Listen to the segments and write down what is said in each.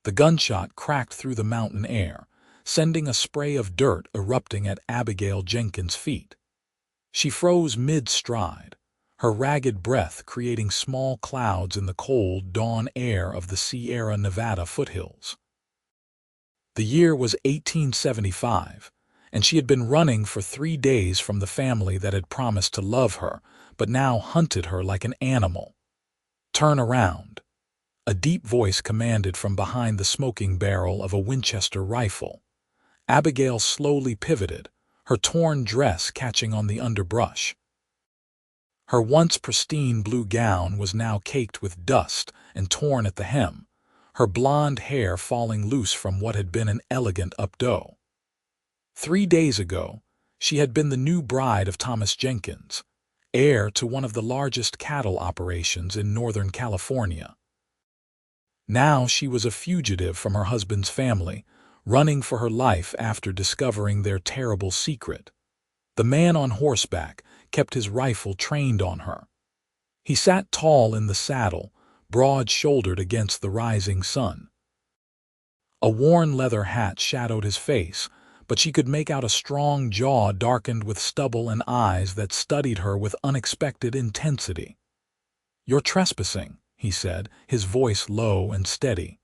The gunshot cracked through the mountain air, sending a spray of dirt erupting at Abigail Jenkins' feet. She froze mid-stride, her ragged breath creating small clouds in the cold dawn air of the Sierra Nevada foothills. The year was 1875, and she had been running for 3 days from the family that had promised to love her, but now hunted her like an animal. "Turn around," a deep voice commanded from behind the smoking barrel of a Winchester rifle. Abigail slowly pivoted, her torn dress catching on the underbrush. Her once pristine blue gown was now caked with dust and torn at the hem, her blonde hair falling loose from what had been an elegant updo. 3 days ago, she had been the new bride of Thomas Jenkins, heir to one of the largest cattle operations in Northern California. Now she was a fugitive from her husband's family, running for her life after discovering their terrible secret. The man on horseback kept his rifle trained on her. He sat tall in the saddle, broad-shouldered against the rising sun. A worn leather hat shadowed his face, but she could make out a strong jaw darkened with stubble and eyes that studied her with unexpected intensity. "You're trespassing," he said, his voice low and steady.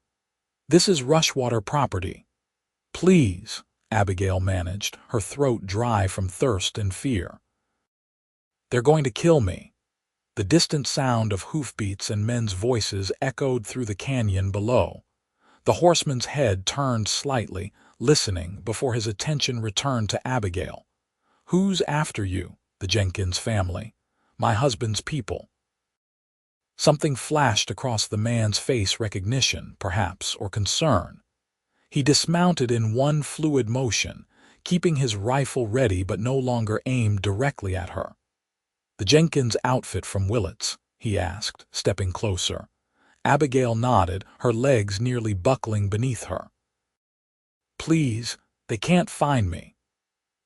"This is Rushwater property." "Please," Abigail managed, her throat dry from thirst and fear. "They're going to kill me." The distant sound of hoofbeats and men's voices echoed through the canyon below. The horseman's head turned slightly, listening, before his attention returned to Abigail. "Who's after you?" "The Jenkins family. My husband's people." Something flashed across the man's face, recognition, perhaps, or concern. He dismounted in one fluid motion, keeping his rifle ready but no longer aimed directly at her. "The Jenkins outfit from Willits?" he asked, stepping closer. Abigail nodded, her legs nearly buckling beneath her. "Please, they can't find me."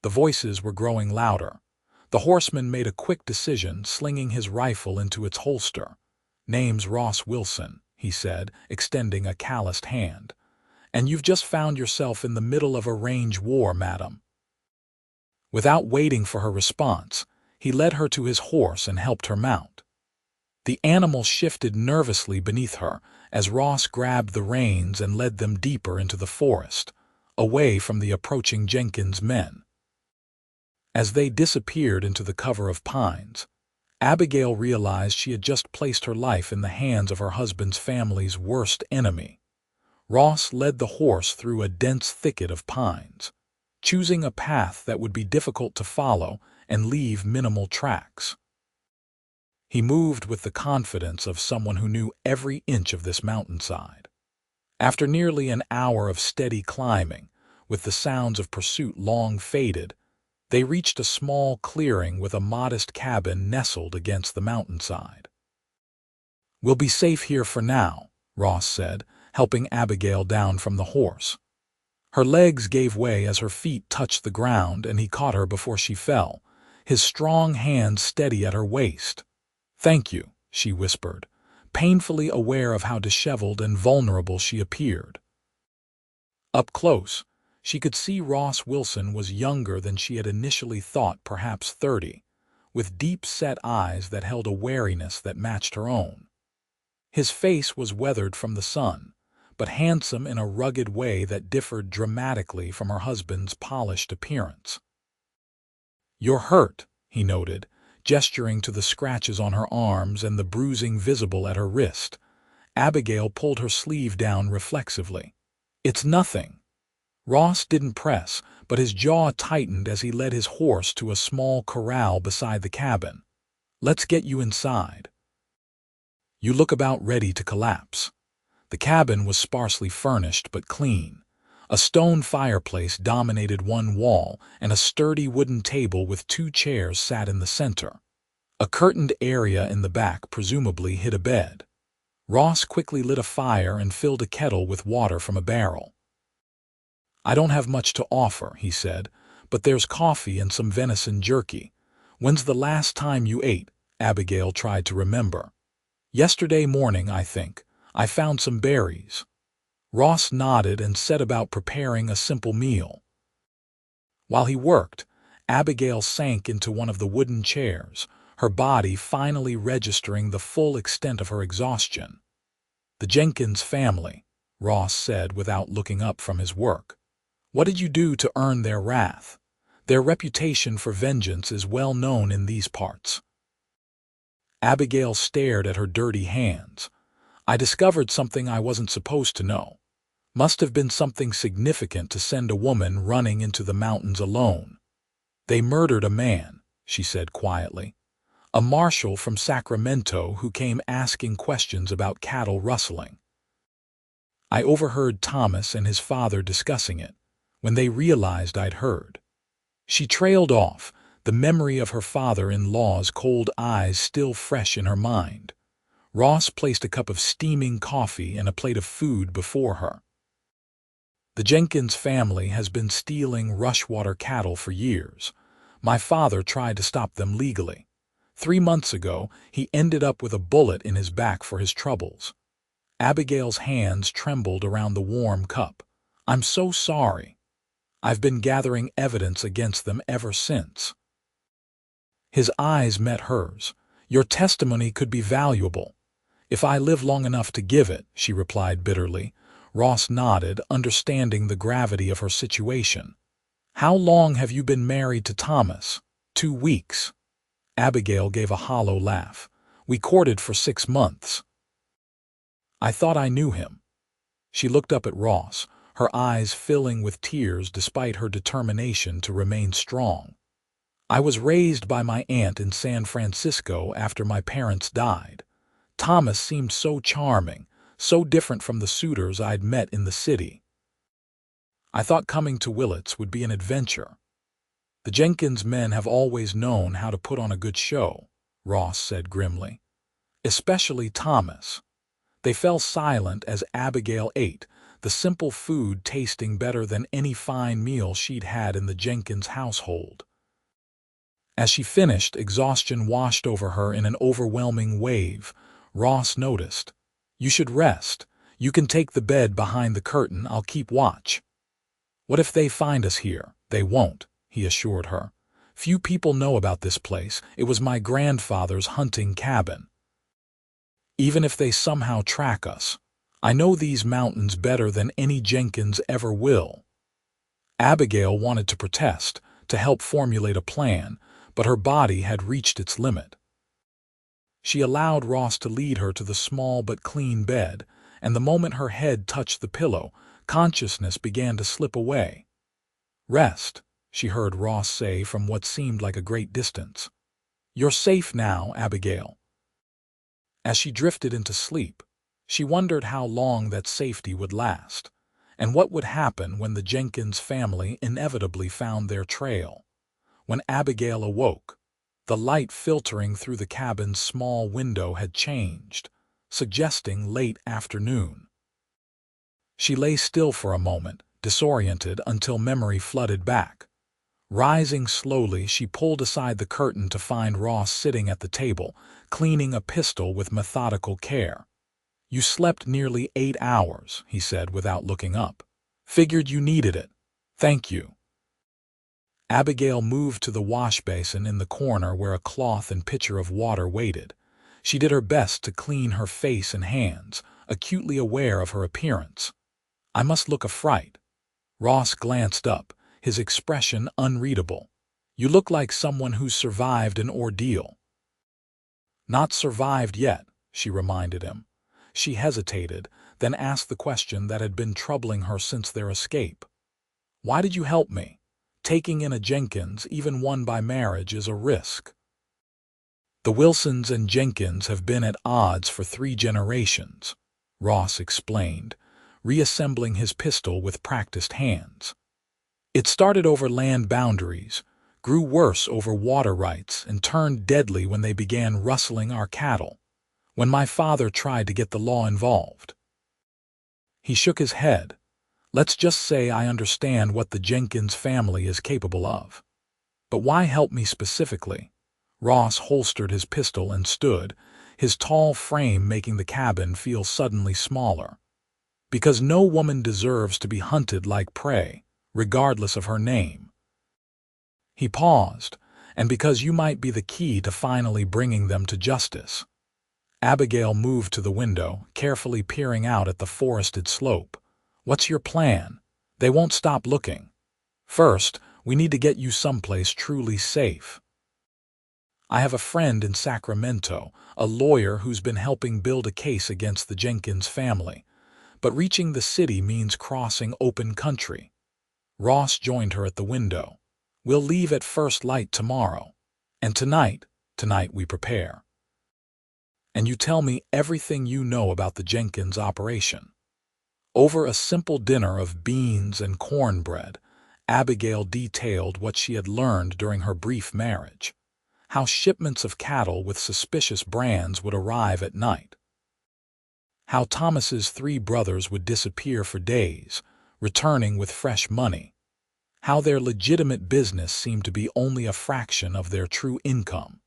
The voices were growing louder. The horseman made a quick decision, slinging his rifle into its holster. "Name's Ross Wilson," he said, extending a calloused hand. "And you've just found yourself in the middle of a range war, madam." Without waiting for her response, he led her to his horse and helped her mount. The animal shifted nervously beneath her as Ross grabbed the reins and led them deeper into the forest, away from the approaching Jenkins men. As they disappeared into the cover of pines, Abigail realized she had just placed her life in the hands of her husband's family's worst enemy. Ross led the horse through a dense thicket of pines, choosing a path that would be difficult to follow and leave minimal tracks. He moved with the confidence of someone who knew every inch of this mountainside. After nearly an hour of steady climbing, with the sounds of pursuit long faded, they reached a small clearing with a modest cabin nestled against the mountainside. "We'll be safe here for now," Ross said, helping Abigail down from the horse. Her legs gave way as her feet touched the ground, and he caught her before she fell, his strong hand steady at her waist. "Thank you," she whispered, painfully aware of how disheveled and vulnerable she appeared. Up close, she could see Ross Wilson was younger than she had initially thought, perhaps 30, with deep-set eyes that held a wariness that matched her own. His face was weathered from the sun, but handsome in a rugged way that differed dramatically from her husband's polished appearance. "You're hurt," he noted, gesturing to the scratches on her arms and the bruising visible at her wrist. Abigail pulled her sleeve down reflexively. "It's nothing." Ross didn't press, but his jaw tightened as he led his horse to a small corral beside the cabin. "Let's get you inside." "You look about ready to collapse." The cabin was sparsely furnished but clean. A stone fireplace dominated one wall, and a sturdy wooden table with 2 chairs sat in the center. A curtained area in the back presumably hid a bed. Ross quickly lit a fire and filled a kettle with water from a barrel. "I don't have much to offer," he said, "but there's coffee and some venison jerky." "When's the last time you ate?" Abigail tried to remember. "Yesterday morning, I think. I found some berries." Ross nodded and set about preparing a simple meal. While he worked, Abigail sank into one of the wooden chairs, her body finally registering the full extent of her exhaustion. "The Jenkins family," Ross said without looking up from his work. "What did you do to earn their wrath? Their reputation for vengeance is well known in these parts." Abigail stared at her dirty hands. "I discovered something I wasn't supposed to know. Must have been something significant to send a woman running into the mountains alone. They murdered a man," she said quietly. "A marshal from Sacramento who came asking questions about cattle rustling. I overheard Thomas and his father discussing it when they realized I'd heard." She trailed off, the memory of her father-in-law's cold eyes still fresh in her mind. Ross placed a cup of steaming coffee and a plate of food before her. "The Jenkins family has been stealing Rushwater cattle for years. My father tried to stop them legally. 3 months ago, he ended up with a bullet in his back for his troubles." Abigail's hands trembled around the warm cup. "I'm so sorry. I've been gathering evidence against them ever since." His eyes met hers. "Your testimony could be valuable, if I live long enough to give it," she replied bitterly. Ross nodded, understanding the gravity of her situation. "How long have you been married to Thomas?" 2 weeks. Abigail gave a hollow laugh. "We courted for 6 months. I thought I knew him." She looked up at Ross, her eyes filling with tears despite her determination to remain strong. "I was raised by my aunt in San Francisco after my parents died. Thomas seemed so charming, so different from the suitors I'd met in the city. I thought coming to Willits would be an adventure." "The Jenkins men have always known how to put on a good show," Ross said grimly. "Especially Thomas." They fell silent as Abigail ate, the simple food tasting better than any fine meal she'd had in the Jenkins household. As she finished, exhaustion washed over her in an overwhelming wave. Ross noticed. "You should rest. You can take the bed behind the curtain. I'll keep watch." "What if they find us here?" "They won't," he assured her. "Few people know about this place. It was my grandfather's hunting cabin. Even if they somehow track us, I know these mountains better than any Jenkins ever will." Abigail wanted to protest, to help formulate a plan, but her body had reached its limit. She allowed Ross to lead her to the small but clean bed, and the moment her head touched the pillow, consciousness began to slip away. "Rest," she heard Ross say from what seemed like a great distance. "You're safe now, Abigail." As she drifted into sleep, she wondered how long that safety would last, and what would happen when the Jenkins family inevitably found their trail. When Abigail awoke, the light filtering through the cabin's small window had changed, suggesting late afternoon. She lay still for a moment, disoriented until memory flooded back. Rising slowly, she pulled aside the curtain to find Ross sitting at the table, cleaning a pistol with methodical care. "You slept nearly 8 hours," he said without looking up. "Figured you needed it. Thank you." Abigail moved to the wash basin in the corner where a cloth and pitcher of water waited. She did her best to clean her face and hands, acutely aware of her appearance. "I must look a fright." Ross glanced up, his expression unreadable. "You look like someone who's survived an ordeal." "Not survived yet," she reminded him. She hesitated, then asked the question that had been troubling her since their escape. "Why did you help me? Taking in a Jenkins, even one by marriage, is a risk." "The Wilsons and Jenkins have been at odds for 3 generations," Ross explained, reassembling his pistol with practiced hands. "It started over land boundaries, grew worse over water rights, and turned deadly when they began rustling our cattle, when my father tried to get the law involved." He shook his head. "Let's just say I understand what the Jenkins family is capable of. But why help me specifically?" Ross holstered his pistol and stood, his tall frame making the cabin feel suddenly smaller. Because no woman deserves to be hunted like prey, regardless of her name. He paused, and because you might be the key to finally bringing them to justice. Abigail moved to the window, carefully peering out at the forested slope. What's your plan? They won't stop looking. First, we need to get you someplace truly safe. I have a friend in Sacramento, a lawyer who's been helping build a case against the Jenkins family. But reaching the city means crossing open country. Ross joined her at the window. We'll leave at first light tomorrow. And tonight we prepare. And you tell me everything you know about the Jenkins operation. Over a simple dinner of beans and cornbread, Abigail detailed what she had learned during her brief marriage. How shipments of cattle with suspicious brands would arrive at night. How Thomas's 3 brothers would disappear for days, returning with fresh money. How their legitimate business seemed to be only a fraction of their true income.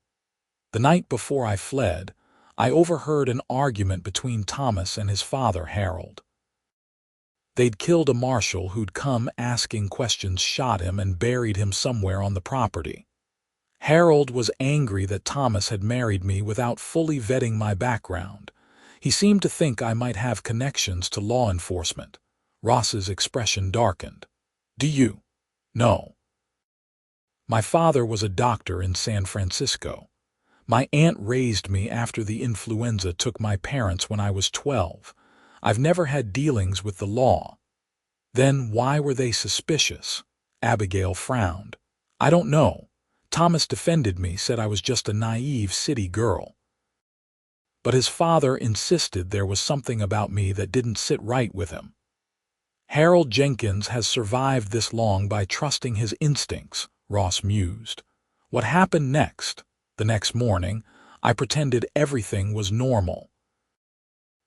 The night before I fled, I overheard an argument between Thomas and his father, Harold. They'd killed a marshal who'd come asking questions, shot him, and buried him somewhere on the property. Harold was angry that Thomas had married me without fully vetting my background. He seemed to think I might have connections to law enforcement. Ross's expression darkened. Do you? No. My father was a doctor in San Francisco. My aunt raised me after the influenza took my parents when I was 12. I've never had dealings with the law. Then why were they suspicious? Abigail frowned. I don't know. Thomas defended me, said I was just a naive city girl. But his father insisted there was something about me that didn't sit right with him. Harold Jenkins has survived this long by trusting his instincts, Ross mused. What happened next? The next morning, I pretended everything was normal.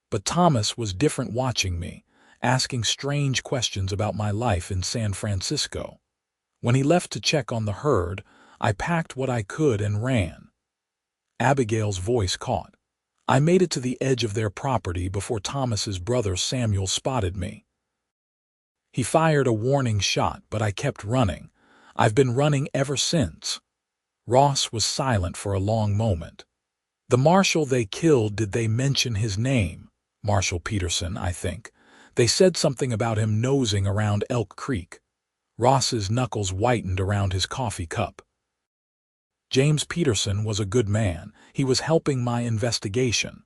But Thomas was different, watching me, asking strange questions about my life in San Francisco. When he left to check on the herd, I packed what I could and ran. Abigail's voice caught. I made it to the edge of their property before Thomas's brother Samuel spotted me. He fired a warning shot, but I kept running. I've been running ever since. Ross was silent for a long moment. The marshal they killed, did they mention his name? Marshal Peterson, I think. They said something about him nosing around Elk Creek. Ross's knuckles whitened around his coffee cup. James Peterson was a good man. He was helping my investigation.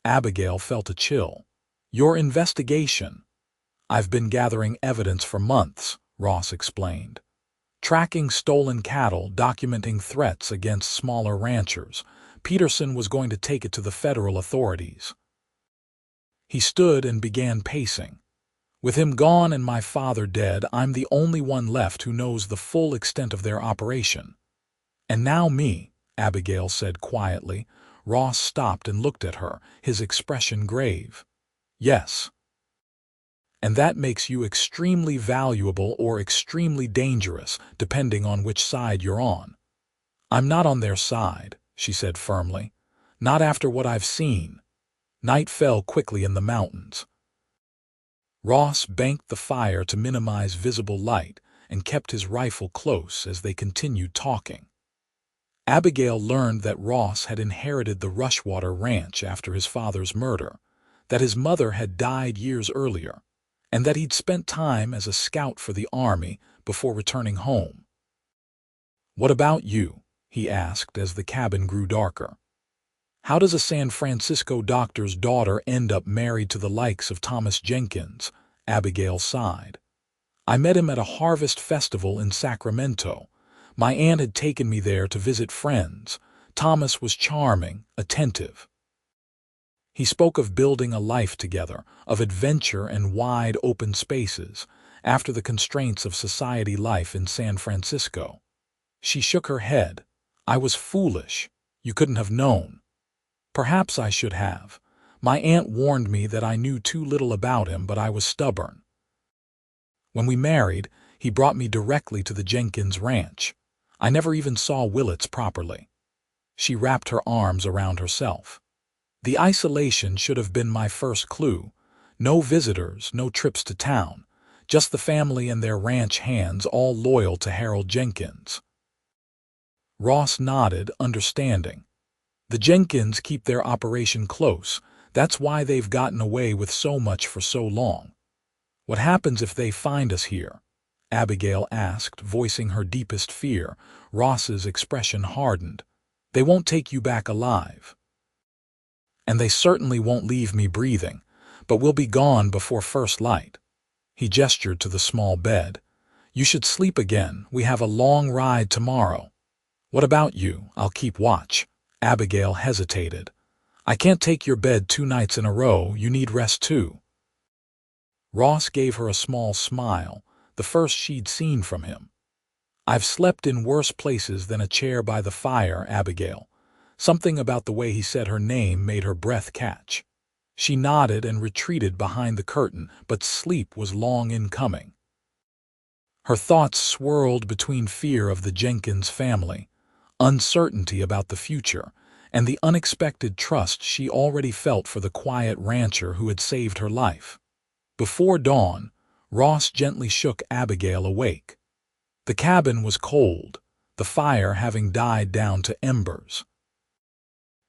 Abigail felt a chill. Your investigation? I've been gathering evidence for months, Ross explained. Tracking stolen cattle, documenting threats against smaller ranchers. Peterson was going to take it to the federal authorities. He stood and began pacing. With him gone and my father dead, I'm the only one left who knows the full extent of their operation. And now me, Abigail said quietly. Ross stopped and looked at her, his expression grave. Yes. And that makes you extremely valuable or extremely dangerous, depending on which side you're on. I'm not on their side, she said firmly. Not after what I've seen. Night fell quickly in the mountains. Ross banked the fire to minimize visible light and kept his rifle close as they continued talking. Abigail learned that Ross had inherited the Rushwater Ranch after his father's murder, that his mother had died years earlier, and that he'd spent time as a scout for the army before returning home. What about you? He asked as the cabin grew darker. How does a San Francisco doctor's daughter end up married to the likes of Thomas Jenkins? Abigail sighed. I met him at a harvest festival in Sacramento. My aunt had taken me there to visit friends. Thomas was charming, attentive. He spoke of building a life together, of adventure and wide open spaces, after the constraints of society life in San Francisco. She shook her head. I was foolish. You couldn't have known. Perhaps I should have. My aunt warned me that I knew too little about him, but I was stubborn. When we married, he brought me directly to the Jenkins ranch. I never even saw Willits properly. She wrapped her arms around herself. The isolation should have been my first clue. No visitors, no trips to town. Just the family and their ranch hands, all loyal to Harold Jenkins. Ross nodded, understanding. The Jenkins keep their operation close. That's why they've gotten away with so much for so long. What happens if they find us here? Abigail asked, voicing her deepest fear. Ross's expression hardened. They won't take you back alive. And they certainly won't leave me breathing, but we'll be gone before first light. He gestured to the small bed. You should sleep again. We have a long ride tomorrow. What about you? I'll keep watch. Abigail hesitated. I can't take your bed 2 nights in a row. You need rest too. Ross gave her a small smile, the first she'd seen from him. I've slept in worse places than a chair by the fire, Abigail. Something about the way he said her name made her breath catch. She nodded and retreated behind the curtain, but sleep was long in coming. Her thoughts swirled between fear of the Jenkins family, uncertainty about the future, and the unexpected trust she already felt for the quiet rancher who had saved her life. Before dawn, Ross gently shook Abigail awake. The cabin was cold, the fire having died down to embers.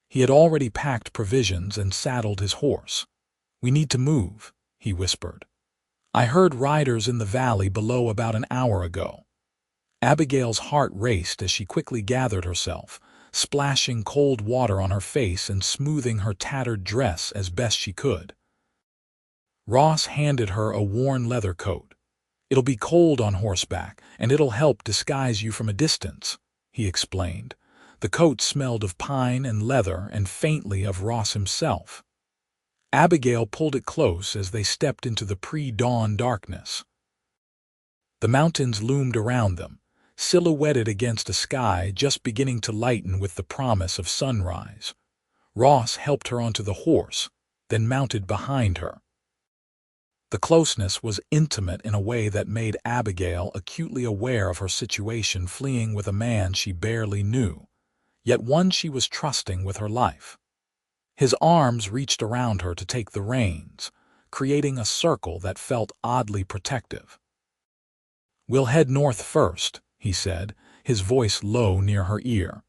He had already packed provisions and saddled his horse. We need to move, he whispered. I heard riders in the valley below about an hour ago. Abigail's heart raced as she quickly gathered herself, splashing cold water on her face and smoothing her tattered dress as best she could. Ross handed her a worn leather coat. It'll be cold on horseback, and it'll help disguise you from a distance, he explained. The coat smelled of pine and leather and faintly of Ross himself. Abigail pulled it close as they stepped into the pre-dawn darkness. The mountains loomed around them, silhouetted against a sky just beginning to lighten with the promise of sunrise. Ross helped her onto the horse, then mounted behind her. The closeness was intimate in a way that made Abigail acutely aware of her situation, fleeing with a man she barely knew, yet one she was trusting with her life. His arms reached around her to take the reins, creating a circle that felt oddly protective. We'll head north first, he said, his voice low near her ear.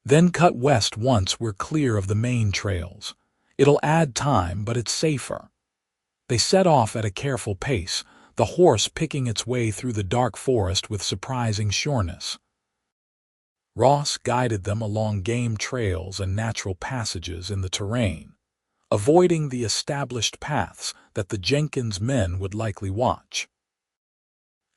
Then cut west once we're clear of the main trails. It'll add time, but it's safer. They set off at a careful pace, the horse picking its way through the dark forest with surprising sureness. Ross guided them along game trails and natural passages in the terrain, avoiding the established paths that the Jenkins men would likely watch.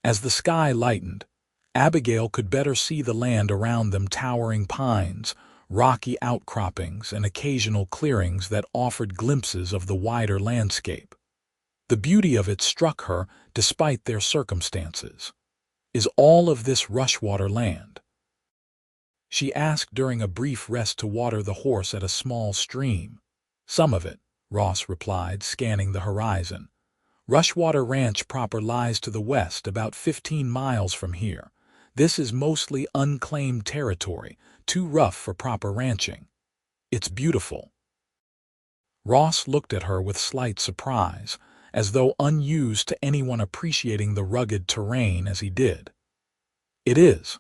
As the sky lightened, Abigail could better see the land around them, towering pines, rocky outcroppings, and occasional clearings that offered glimpses of the wider landscape. The beauty of it struck her despite their circumstances. Is all of this Rushwater land? She asked during a brief rest to water the horse at a small stream. Some of it, Ross replied, scanning the horizon. Rushwater Ranch proper lies to the west, about 15 miles from here. This is mostly unclaimed territory, too rough for proper ranching. It's beautiful. Ross looked at her with slight surprise, as though unused to anyone appreciating the rugged terrain as he did. It is.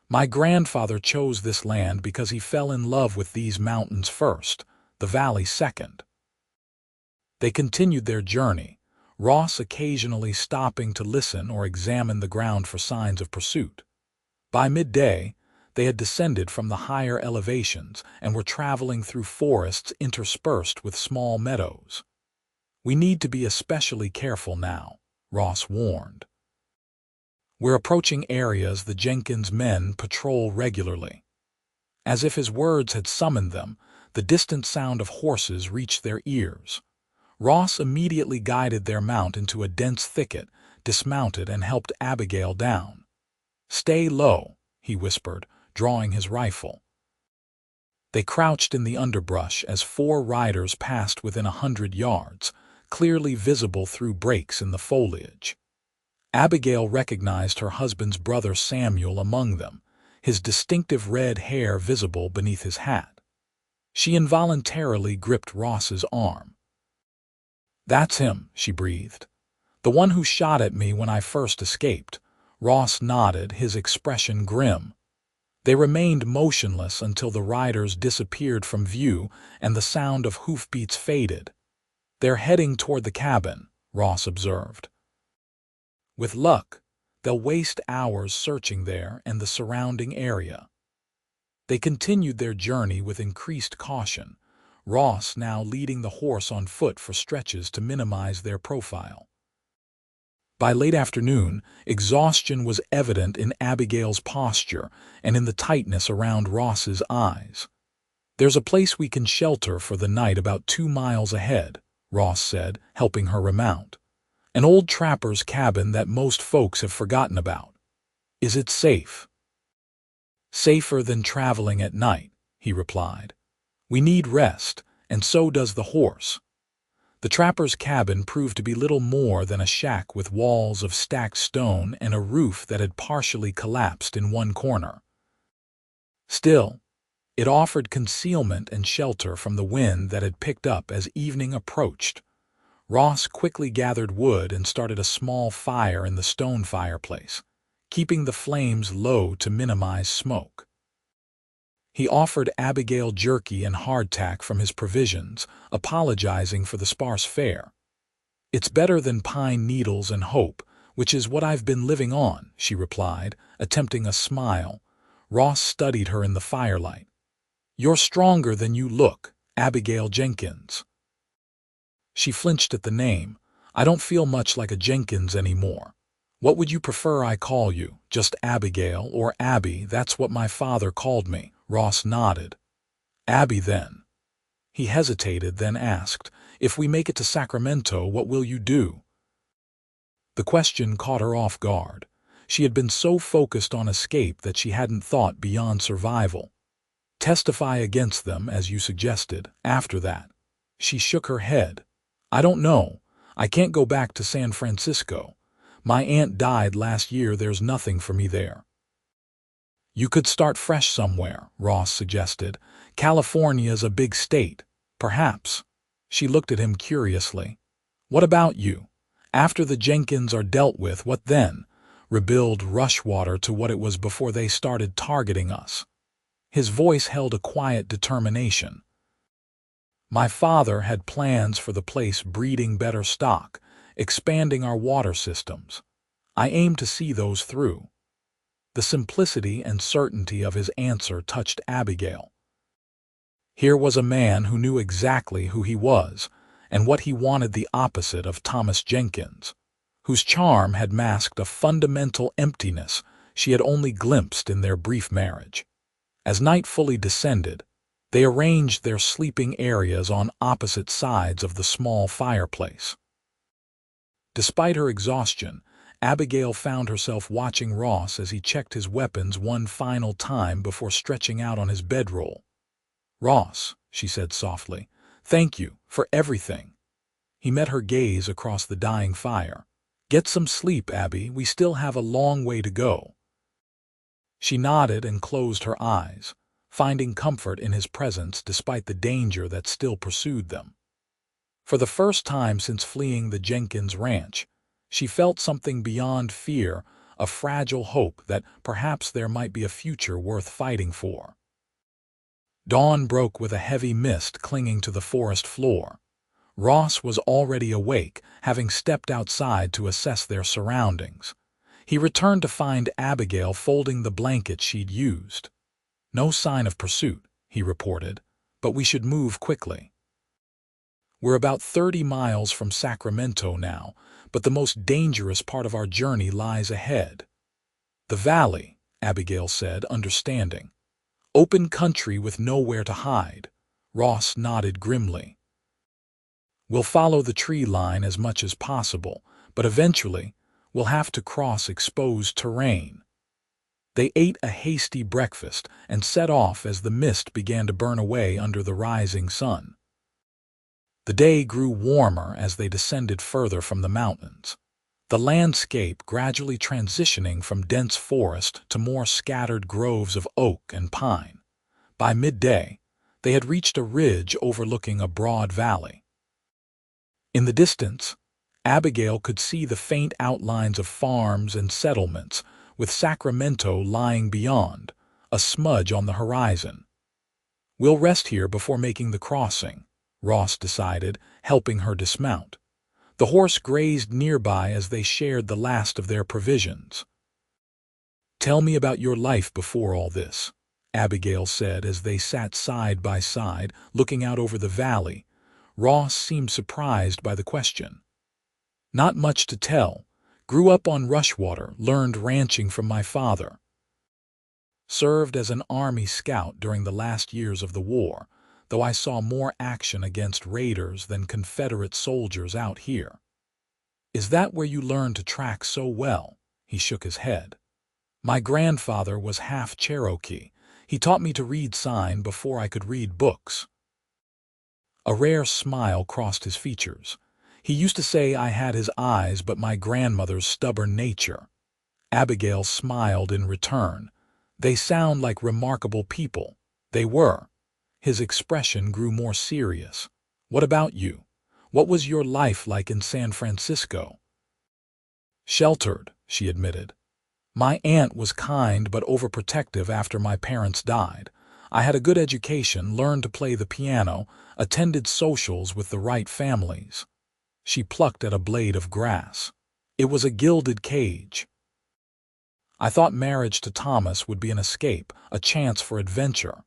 My grandfather chose this land because he fell in love with these mountains first, the valley second. They continued their journey, Ross occasionally stopping to listen or examine the ground for signs of pursuit. By midday, they had descended from the higher elevations and were traveling through forests interspersed with small meadows. We need to be especially careful now, Ross warned. We're approaching areas the Jenkins men patrol regularly. As if his words had summoned them, the distant sound of horses reached their ears. Ross immediately guided their mount into a dense thicket, dismounted, and helped Abigail down. Stay low, he whispered, drawing his rifle. They crouched in the underbrush as 4 riders passed within 100 yards, clearly visible through breaks in the foliage. Abigail recognized her husband's brother Samuel among them, his distinctive red hair visible beneath his hat. She involuntarily gripped Ross's arm. "That's him," she breathed. "The one who shot at me when I first escaped." Ross nodded, his expression grim. They remained motionless until the riders disappeared from view and the sound of hoofbeats faded. "They're heading toward the cabin," Ross observed. "With luck, they'll waste hours searching there and the surrounding area." They continued their journey with increased caution, Ross now leading the horse on foot for stretches to minimize their profile. By late afternoon, exhaustion was evident in Abigail's posture and in the tightness around Ross's eyes. "There's a place we can shelter for the night about 2 miles ahead," Ross said, helping her remount. "An old trapper's cabin that most folks have forgotten about." "Is it safe?" "Safer than traveling at night," he replied. "We need rest, and so does the horse." The trapper's cabin proved to be little more than a shack with walls of stacked stone and a roof that had partially collapsed in one corner. Still, it offered concealment and shelter from the wind that had picked up as evening approached. Ross quickly gathered wood and started a small fire in the stone fireplace, keeping the flames low to minimize smoke. He offered Abigail jerky and hardtack from his provisions, apologizing for the sparse fare. "It's better than pine needles and hope, which is what I've been living on," she replied, attempting a smile. Ross studied her in the firelight. "You're stronger than you look, Abigail Jenkins." She flinched at the name. "I don't feel much like a Jenkins anymore." "What would you prefer I call you? Just Abigail or Abby? That's what my father called me." Ross nodded. "Abby, then." He hesitated, then asked, "If we make it to Sacramento, what will you do?" The question caught her off guard. She had been so focused on escape that she hadn't thought beyond survival. "Testify against them, as you suggested, after that." She shook her head. "I don't know. I can't go back to San Francisco. My aunt died last year. There's nothing for me there." "You could start fresh somewhere," Ross suggested. "California's a big state. Perhaps." She looked at him curiously. "What about you? After the Jenkins are dealt with, what then? Rebuild Rushwater to what it was before they started targeting us?" His voice held a quiet determination. "My father had plans for the place breeding better stock, expanding our water systems. I aim to see those through." The simplicity and certainty of his answer touched Abigail. Here was a man who knew exactly who he was, and what he wanted, the opposite of Thomas Jenkins, whose charm had masked a fundamental emptiness she had only glimpsed in their brief marriage. As night fully descended, they arranged their sleeping areas on opposite sides of the small fireplace. Despite her exhaustion, Abigail found herself watching Ross as he checked his weapons one final time before stretching out on his bedroll. "Ross," she said softly, "thank you for everything." He met her gaze across the dying fire. "Get some sleep, Abby. We still have a long way to go." She nodded and closed her eyes, finding comfort in his presence despite the danger that still pursued them. For the first time since fleeing the Jenkins ranch, she felt something beyond fear, a fragile hope that perhaps there might be a future worth fighting for. Dawn broke with a heavy mist clinging to the forest floor. Ross was already awake, having stepped outside to assess their surroundings. He returned to find Abigail folding the blanket she'd used. "No sign of pursuit," he reported, "but we should move quickly. We're about 30 miles from Sacramento now, but the most dangerous part of our journey lies ahead." "The valley," Abigail said, understanding. "Open country with nowhere to hide." Ross nodded grimly. "We'll follow the tree line as much as possible, but eventually we'll have to cross exposed terrain." They ate a hasty breakfast and set off as the mist began to burn away under the rising sun. The day grew warmer as they descended further from the mountains, the landscape gradually transitioning from dense forest to more scattered groves of oak and pine. By midday, they had reached a ridge overlooking a broad valley. In the distance, Abigail could see the faint outlines of farms and settlements, with Sacramento lying beyond, a smudge on the horizon. "We'll rest here before making the crossing," Ross decided, helping her dismount. The horse grazed nearby as they shared the last of their provisions. "Tell me about your life before all this," Abigail said as they sat side by side, looking out over the valley. Ross seemed surprised by the question. "Not much to tell. Grew up on Rushwater, learned ranching from my father. Served as an Army scout during the last years of the war, though I saw more action against raiders than Confederate soldiers out here." "Is that where you learned to track so well?" He shook his head. "My grandfather was half Cherokee. He taught me to read sign before I could read books." A rare smile crossed his features. "He used to say I had his eyes but my grandmother's stubborn nature." Abigail smiled in return. "They sound like remarkable people." They were. His expression grew more serious. "What about you? What was your life like in San Francisco?" "Sheltered," she admitted. "My aunt was kind but overprotective after my parents died. I had a good education, learned to play the piano, attended socials with the right families." She plucked at a blade of grass. "It was a gilded cage. I thought marriage to Thomas would be an escape, a chance for adventure.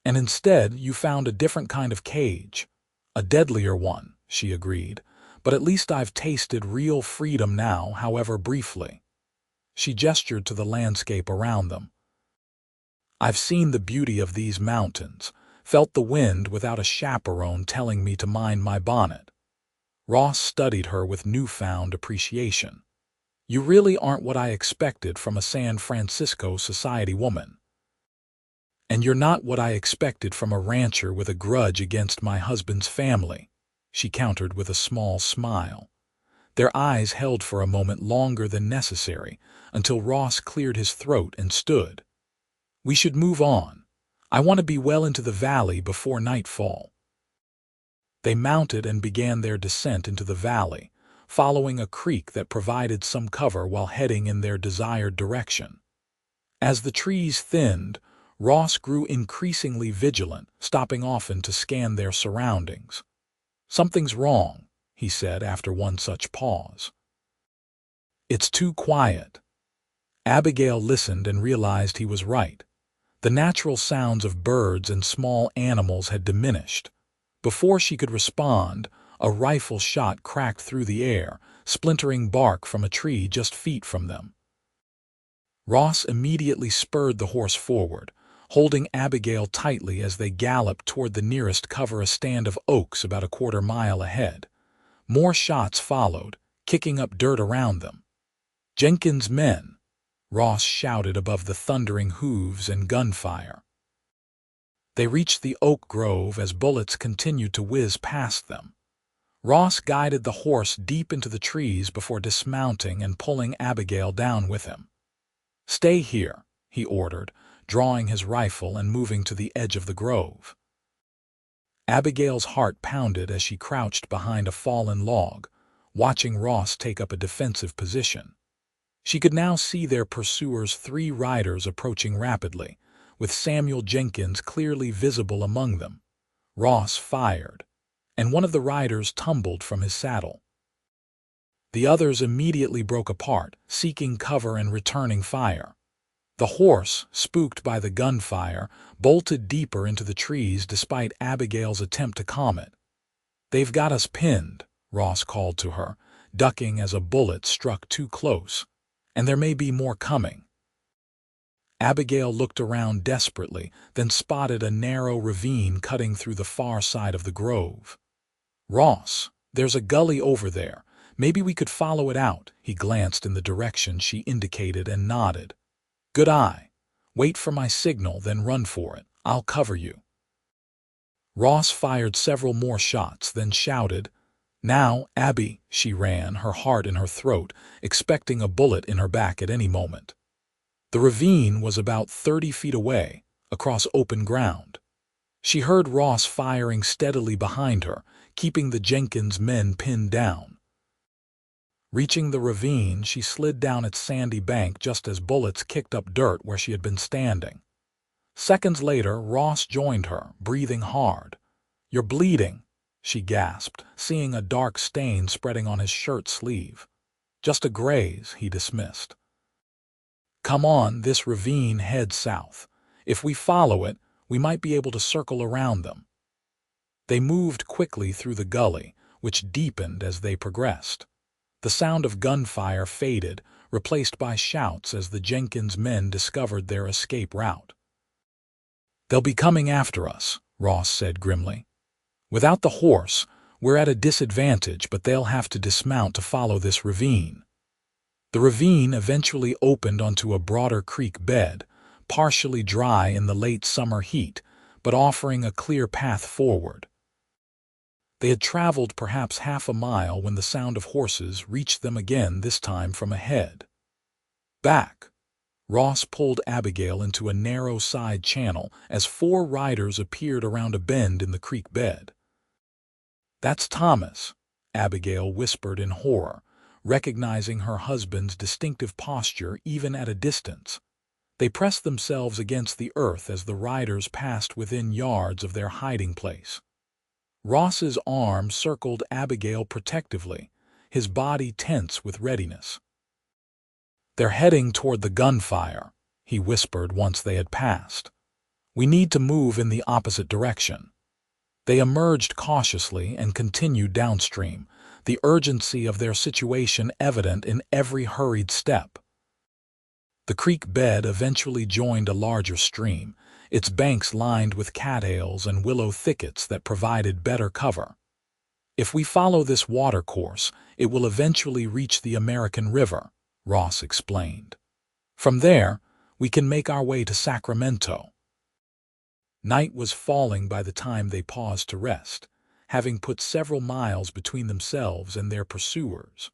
And instead, you found a different kind of cage. A deadlier one," she agreed. "But at least I've tasted real freedom now, however briefly." She gestured to the landscape around them. "I've seen the beauty of these mountains, felt the wind without a chaperone telling me to mind my bonnet." Ross studied her with newfound appreciation. "You really aren't what I expected from a San Francisco society woman." "And you're not what I expected from a rancher with a grudge against my husband's family," she countered with a small smile. Their eyes held for a moment longer than necessary, until Ross cleared his throat and stood. "We should move on. I want to be well into the valley before nightfall." They mounted and began their descent into the valley, following a creek that provided some cover while heading in their desired direction. As the trees thinned, Ross grew increasingly vigilant, stopping often to scan their surroundings. "Something's wrong," he said after one such pause. "It's too quiet." Abigail listened and realized he was right. The natural sounds of birds and small animals had diminished. Before she could respond, a rifle shot cracked through the air, splintering bark from a tree just feet from them. Ross immediately spurred the horse forward, holding Abigail tightly as they galloped toward the nearest cover, a stand of oaks about a quarter-mile ahead. More shots followed, kicking up dirt around them. "Jenkins' men!" Ross shouted above the thundering hooves and gunfire. They reached the oak grove as bullets continued to whiz past them. Ross guided the horse deep into the trees before dismounting and pulling Abigail down with him. "Stay here," he ordered, drawing his rifle and moving to the edge of the grove. Abigail's heart pounded as she crouched behind a fallen log, watching Ross take up a defensive position. She could now see their pursuers, 3 riders approaching rapidly, with Samuel Jenkins clearly visible among them. Ross fired, and one of the riders tumbled from his saddle. The others immediately broke apart, seeking cover and returning fire. The horse, spooked by the gunfire, bolted deeper into the trees despite Abigail's attempt to calm it. "They've got us pinned," Ross called to her, ducking as a bullet struck too close. "And there may be more coming." Abigail looked around desperately, then spotted a narrow ravine cutting through the far side of the grove. "Ross, there's a gully over there. Maybe we could follow it out." He glanced in the direction she indicated and nodded. "Good eye. Wait for my signal, then run for it. I'll cover you." Ross fired several more shots, then shouted, "Now, Abby!" She ran, her heart in her throat, expecting a bullet in her back at any moment. The ravine was about 30 feet away, across open ground. She heard Ross firing steadily behind her, keeping the Jenkins men pinned down. Reaching the ravine, she slid down its sandy bank just as bullets kicked up dirt where she had been standing. Seconds later, Ross joined her, breathing hard. "You're bleeding," she gasped, seeing a dark stain spreading on his shirt sleeve. "Just a graze," he dismissed. "Come on, this ravine heads south. If we follow it, we might be able to circle around them." They moved quickly through the gully, which deepened as they progressed. The sound of gunfire faded, replaced by shouts as the Jenkins men discovered their escape route. "They'll be coming after us," Ross said grimly. "Without the horse, we're at a disadvantage, but they'll have to dismount to follow this ravine." The ravine eventually opened onto a broader creek bed, partially dry in the late summer heat, but offering a clear path forward. They had traveled perhaps half a mile when the sound of horses reached them again, this time from ahead. "Back!" Ross pulled Abigail into a narrow side channel as 4 riders appeared around a bend in the creek bed. "That's Thomas," Abigail whispered in horror, recognizing her husband's distinctive posture even at a distance. They pressed themselves against the earth as the riders passed within yards of their hiding place. Ross's arm circled Abigail protectively, his body tense with readiness. "They're heading toward the gunfire," he whispered once they had passed. "We need to move in the opposite direction." They emerged cautiously and continued downstream, the urgency of their situation evident in every hurried step. The creek bed eventually joined a larger stream, its banks lined with cattails and willow thickets that provided better cover. "If we follow this watercourse, it will eventually reach the American River," Ross explained. "From there, we can make our way to Sacramento." Night was falling by the time they paused to rest, having put several miles between themselves and their pursuers.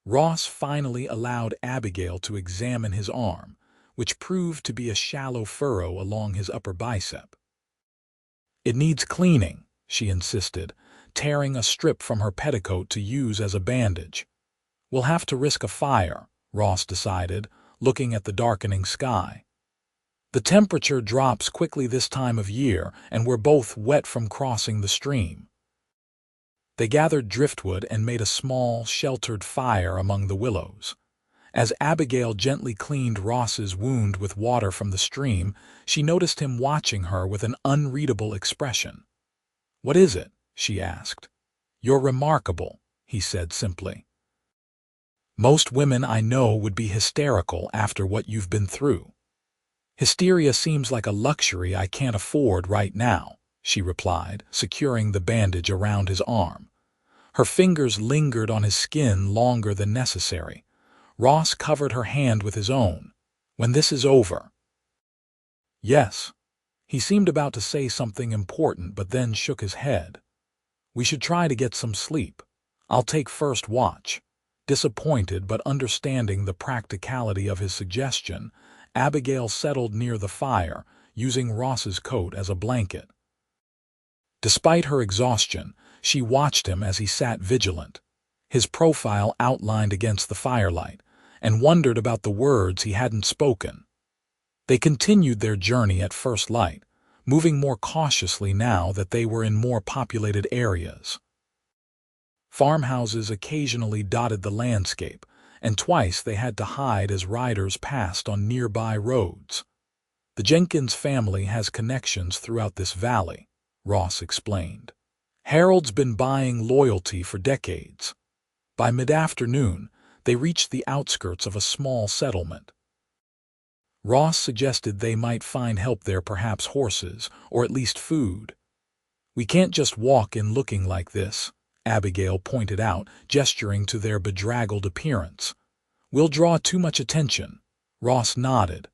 Ross finally allowed Abigail to examine his arm, which proved to be a shallow furrow along his upper bicep. "It needs cleaning," she insisted, tearing a strip from her petticoat to use as a bandage. "We'll have to risk a fire," Ross decided, looking at the darkening sky. "The temperature drops quickly this time of year, and we're both wet from crossing the stream." They gathered driftwood and made a small, sheltered fire among the willows. As Abigail gently cleaned Ross's wound with water from the stream, she noticed him watching her with an unreadable expression. "What is it?" she asked. "You're remarkable," he said simply. "Most women I know would be hysterical after what you've been through." "Hysteria seems like a luxury I can't afford right now," she replied, securing the bandage around his arm. Her fingers lingered on his skin longer than necessary. Ross covered her hand with his own. "When this is over." "Yes." He seemed about to say something important, but then shook his head. "We should try to get some sleep. I'll take first watch." Disappointed but understanding the practicality of his suggestion, Abigail settled near the fire, using Ross's coat as a blanket. Despite her exhaustion, she watched him as he sat vigilant, his profile outlined against the firelight, and wondered about the words he hadn't spoken. They continued their journey at first light, moving more cautiously now that they were in more populated areas. Farmhouses occasionally dotted the landscape, and twice they had to hide as riders passed on nearby roads. "The Jenkins family has connections throughout this valley," Ross explained. "Harold's been buying loyalty for decades." By mid-afternoon, they reached the outskirts of a small settlement. Ross suggested they might find help there, perhaps horses, or at least food. "We can't just walk in looking like this," Abigail pointed out, gesturing to their bedraggled appearance. "We'll draw too much attention." Ross nodded.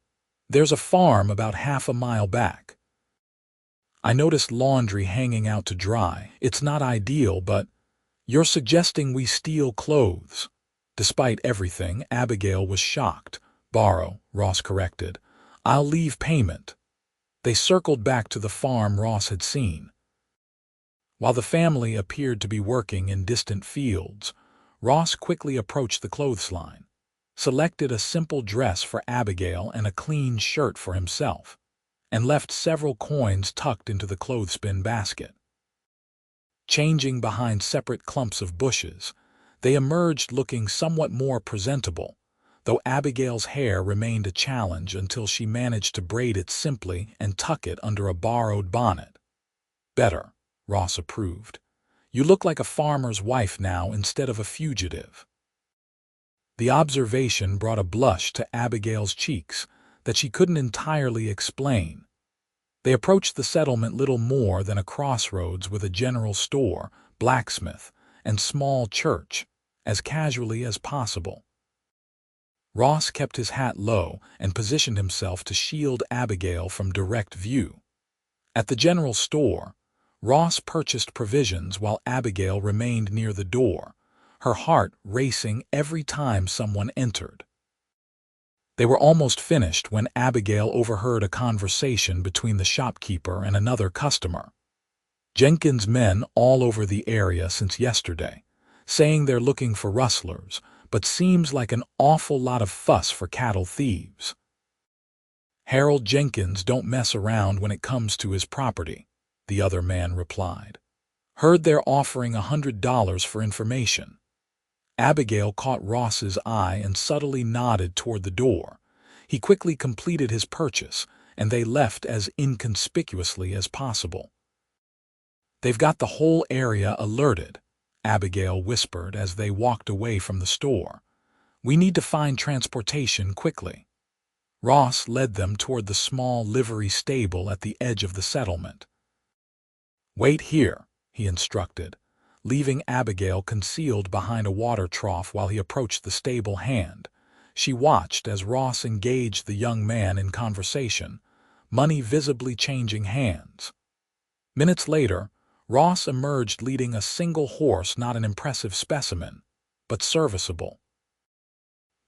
"There's a farm about half a mile back. I noticed laundry hanging out to dry. It's not ideal, but—" "You're suggesting we steal clothes?" Despite everything, Abigail was shocked. "Borrow," Ross corrected. "I'll leave payment." They circled back to the farm Ross had seen. While the family appeared to be working in distant fields, Ross quickly approached the clothesline, selected a simple dress for Abigail and a clean shirt for himself, and left several coins tucked into the clothespin basket. Changing behind separate clumps of bushes, they emerged looking somewhat more presentable, though Abigail's hair remained a challenge until she managed to braid it simply and tuck it under a borrowed bonnet. "Better," Ross approved. "You look like a farmer's wife now instead of a fugitive." The observation brought a blush to Abigail's cheeks that she couldn't entirely explain. They approached the settlement little more than a crossroads with a general store, blacksmith, and small church, as casually as possible. Ross kept his hat low and positioned himself to shield Abigail from direct view. At the general store, Ross purchased provisions while Abigail remained near the door, her heart racing every time someone entered. They were almost finished when Abigail overheard a conversation between the shopkeeper and another customer. "Jenkins' men all over the area since yesterday, saying they're looking for rustlers, but seems like an awful lot of fuss for cattle thieves." "Harold Jenkins don't mess around when it comes to his property," the other man replied. "Heard they're offering $100 for information." Abigail caught Ross's eye and subtly nodded toward the door. He quickly completed his purchase, and they left as inconspicuously as possible. "They've got the whole area alerted," Abigail whispered as they walked away from the store. "We need to find transportation quickly." Ross led them toward the small livery stable at the edge of the settlement. "Wait here," he instructed, leaving Abigail concealed behind a water trough while he approached the stable hand. She watched as Ross engaged the young man in conversation, money visibly changing hands. Minutes later, Ross emerged leading a single horse, not an impressive specimen, but serviceable.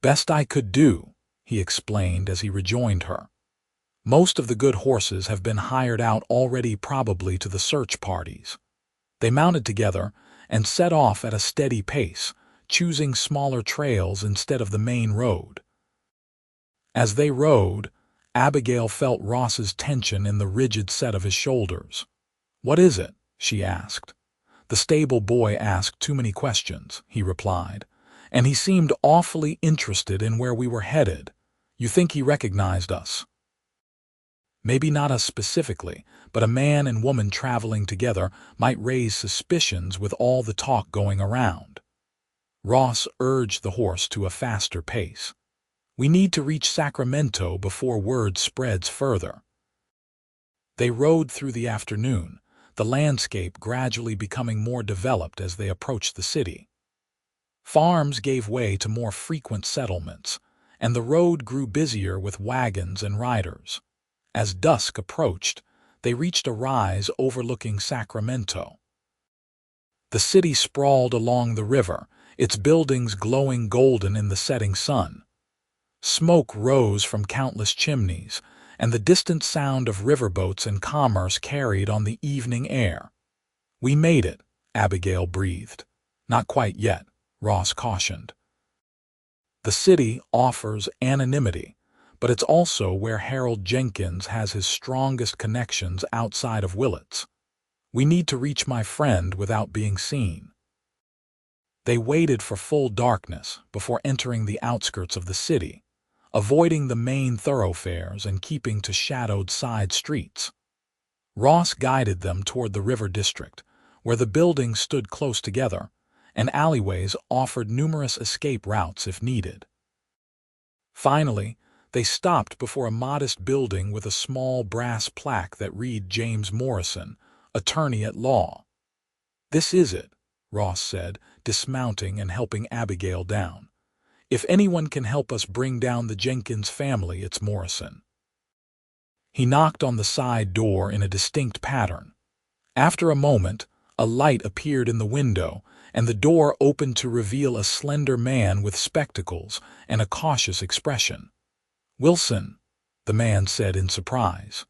"Best I could do," he explained as he rejoined her. "Most of the good horses have been hired out already, probably to the search parties." They mounted together and set off at a steady pace, choosing smaller trails instead of the main road. As they rode, Abigail felt Ross's tension in the rigid set of his shoulders. "What is it?" she asked. "The stable boy asked too many questions," he replied, "and he seemed awfully interested in where we were headed. You think he recognized us?" "Maybe not us specifically, but a man and woman traveling together might raise suspicions with all the talk going around." Ross urged the horse to a faster pace. "We need to reach Sacramento before word spreads further." They rode through the afternoon, the landscape gradually becoming more developed as they approached the city. Farms gave way to more frequent settlements, and the road grew busier with wagons and riders. As dusk approached, they reached a rise overlooking Sacramento. The city sprawled along the river, its buildings glowing golden in the setting sun. Smoke rose from countless chimneys, and the distant sound of riverboats and commerce carried on the evening air. "We made it," Abigail breathed. "Not quite yet," Ross cautioned. "The city offers anonymity, but it's also where Harold Jenkins has his strongest connections outside of Willits. We need to reach my friend without being seen." They waited for full darkness before entering the outskirts of the city, avoiding the main thoroughfares and keeping to shadowed side streets. Ross guided them toward the river district, where the buildings stood close together, and alleyways offered numerous escape routes if needed. Finally, they stopped before a modest building with a small brass plaque that read James Morrison, attorney at law. "This is it," Ross said, dismounting and helping Abigail down. "If anyone can help us bring down the Jenkins family, it's Morrison." He knocked on the side door in a distinct pattern. After a moment, a light appeared in the window, and the door opened to reveal a slender man with spectacles and a cautious expression. "Wilson," the man said in surprise.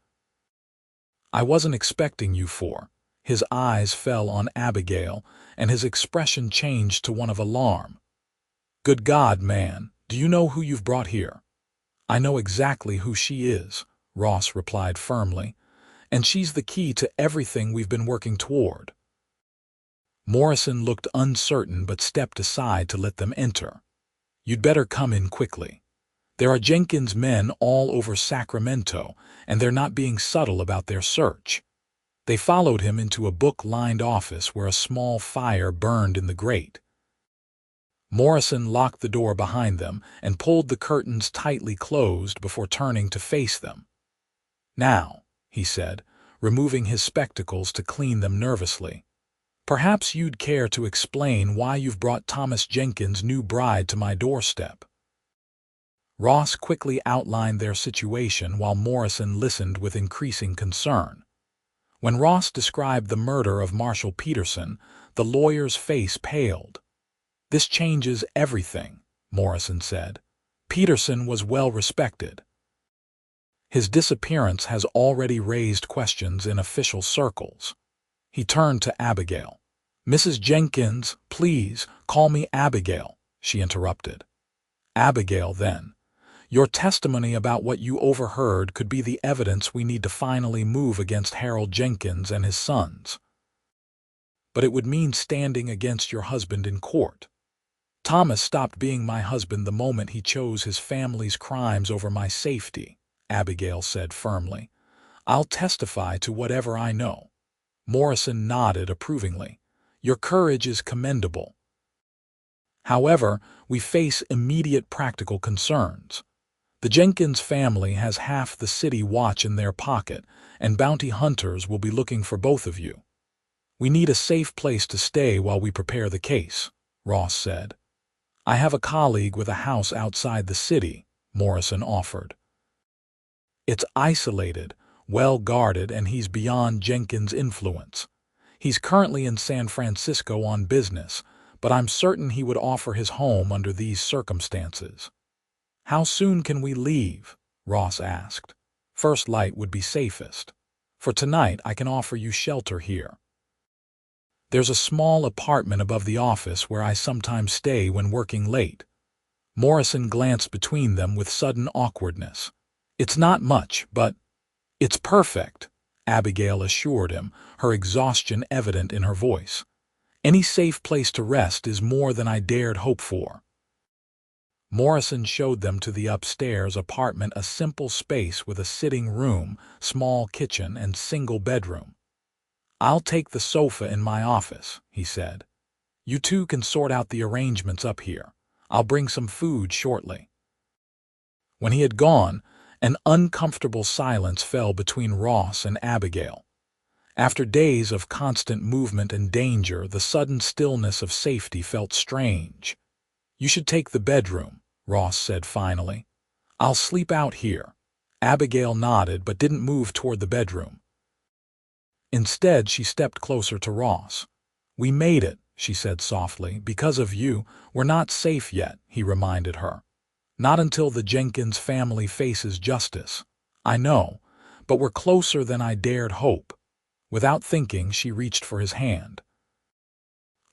"I wasn't expecting you for," His eyes fell on Abigail, and his expression changed to one of alarm. "Good God, man, do you know who you've brought here?" "I know exactly who she is," Ross replied firmly, "and she's the key to everything we've been working toward." Morrison looked uncertain but stepped aside to let them enter. "You'd better come in quickly. There are Jenkins men all over Sacramento, and they're not being subtle about their search." They followed him into a book-lined office where a small fire burned in the grate. Morrison locked the door behind them and pulled the curtains tightly closed before turning to face them. "Now," he said, removing his spectacles to clean them nervously, "perhaps you'd care to explain why you've brought Thomas Jenkins' new bride to my doorstep." Ross quickly outlined their situation while Morrison listened with increasing concern. When Ross described the murder of Marshall Peterson, the lawyer's face paled. "This changes everything," Morrison said. "Peterson was well respected. His disappearance has already raised questions in official circles." He turned to Abigail. "Mrs. Jenkins, please, call me Abigail," she interrupted. "Abigail, then. Your testimony about what you overheard could be the evidence we need to finally move against Harold Jenkins and his sons. But it would mean standing against your husband in court. Thomas stopped being my husband the moment he chose his family's crimes over my safety," Abigail said firmly. "I'll testify to whatever I know." Morrison nodded approvingly. "Your courage is commendable. However, we face immediate practical concerns. The Jenkins family has half the city watch in their pocket, and bounty hunters will be looking for both of you. We need a safe place to stay while we prepare the case," Ross said. "I have a colleague with a house outside the city," Morrison offered. "It's isolated, well guarded, and he's beyond Jenkins' influence. He's currently in San Francisco on business, but I'm certain he would offer his home under these circumstances." "How soon can we leave?" Ross asked. "First light would be safest. For tonight, I can offer you shelter here. There's a small apartment above the office where I sometimes stay when working late." Morrison glanced between them with sudden awkwardness. "It's not much, but—" "It's perfect," Abigail assured him, her exhaustion evident in her voice. "Any safe place to rest is more than I dared hope for." Morrison showed them to the upstairs apartment, a simple space with a sitting room, small kitchen, and single bedroom. "I'll take the sofa in my office," he said. "You two can sort out the arrangements up here. I'll bring some food shortly." When he had gone, an uncomfortable silence fell between Ross and Abigail. After days of constant movement and danger, the sudden stillness of safety felt strange. "You should take the bedroom," Ross said finally. "I'll sleep out here." Abigail nodded but didn't move toward the bedroom. Instead, she stepped closer to Ross. "We made it," she said softly. "Because of you, we're not safe yet," he reminded her. "Not until the Jenkins family faces justice. I know, but we're closer than I dared hope." Without thinking, she reached for his hand.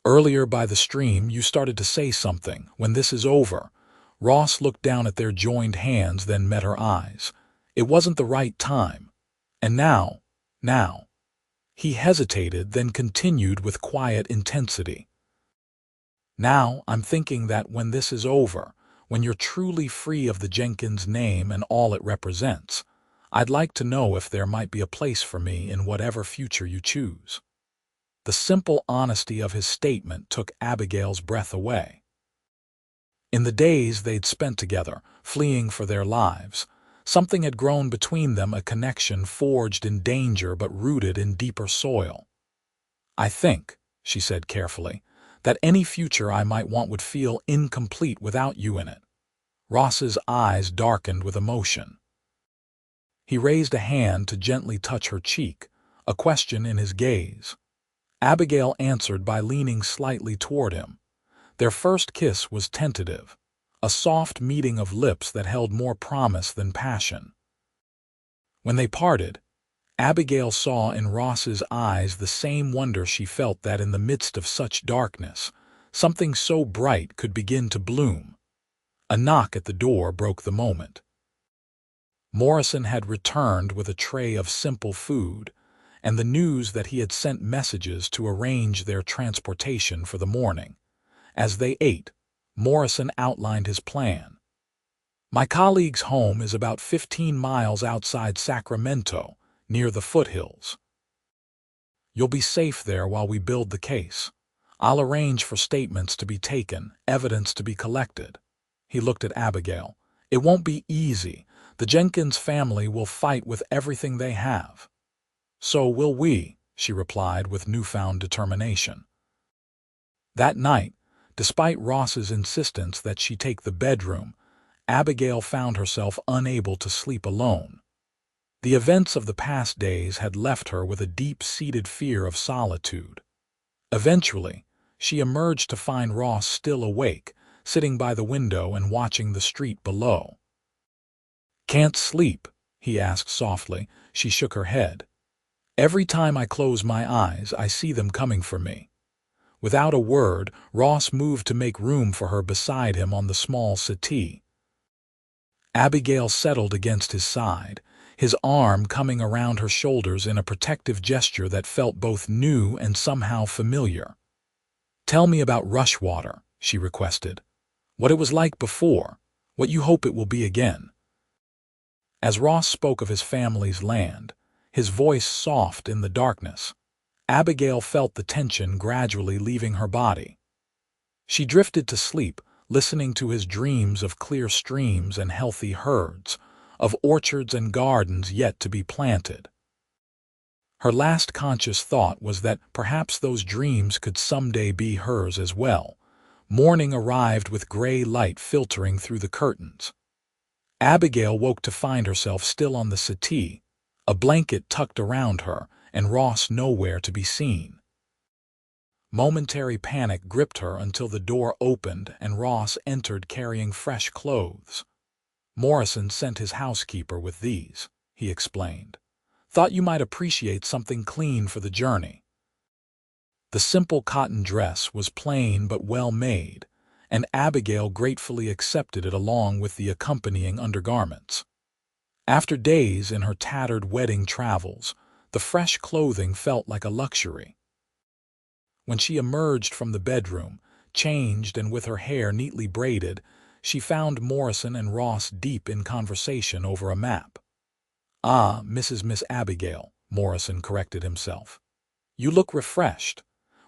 "Earlier by the stream, you started to say something. When this is over—" Ross looked down at their joined hands, then met her eyes. "It wasn't the right time. And now. He hesitated, then continued with quiet intensity. "Now I'm thinking that when this is over, when you're truly free of the Jenkins name and all it represents, I'd like to know if there might be a place for me in whatever future you choose." The simple honesty of his statement took Abigail's breath away. In the days they'd spent together, fleeing for their lives, something had grown between them, a connection forged in danger but rooted in deeper soil. "I think," she said carefully, "that any future I might want would feel incomplete without you in it." Ross's eyes darkened with emotion. He raised a hand to gently touch her cheek, a question in his gaze. Abigail answered by leaning slightly toward him. Their first kiss was tentative, a soft meeting of lips that held more promise than passion. When they parted, Abigail saw in Ross's eyes the same wonder she felt, that in the midst of such darkness, something so bright could begin to bloom. A knock at the door broke the moment. Morrison had returned with a tray of simple food, and the news that he had sent messages to arrange their transportation for the morning. As they ate, Morrison outlined his plan. "My colleague's home is about 15 miles outside Sacramento, near the foothills. You'll be safe there while we build the case. I'll arrange for statements to be taken, evidence to be collected." He looked at Abigail. "It won't be easy. The Jenkins family will fight with everything they have." "So will we," she replied with newfound determination. That night, despite Ross's insistence that she take the bedroom, Abigail found herself unable to sleep alone. The events of the past days had left her with a deep-seated fear of solitude. Eventually, she emerged to find Ross still awake, sitting by the window and watching the street below. "Can't sleep?" he asked softly. She shook her head. "Every time I close my eyes, I see them coming for me." Without a word, Ross moved to make room for her beside him on the small settee. Abigail settled against his side, his arm coming around her shoulders in a protective gesture that felt both new and somehow familiar. "Tell me about Rushwater," she requested. "What it was like before, what you hope it will be again." As Ross spoke of his family's land, his voice soft in the darkness, Abigail felt the tension gradually leaving her body. She drifted to sleep, listening to his dreams of clear streams and healthy herds, of orchards and gardens yet to be planted. Her last conscious thought was that perhaps those dreams could someday be hers as well. Morning arrived with gray light filtering through the curtains. Abigail woke to find herself still on the settee, a blanket tucked around her, and Ross nowhere to be seen. Momentary panic gripped her until the door opened and Ross entered carrying fresh clothes. "Morrison sent his housekeeper with these," he explained. "Thought you might appreciate something clean for the journey." The simple cotton dress was plain but well made, and Abigail gratefully accepted it along with the accompanying undergarments. After days in her tattered wedding travels, the fresh clothing felt like a luxury. When she emerged from the bedroom, changed and with her hair neatly braided, she found Morrison and Ross deep in conversation over a map. "Ah, Miss Abigail," Morrison corrected himself. "You look refreshed.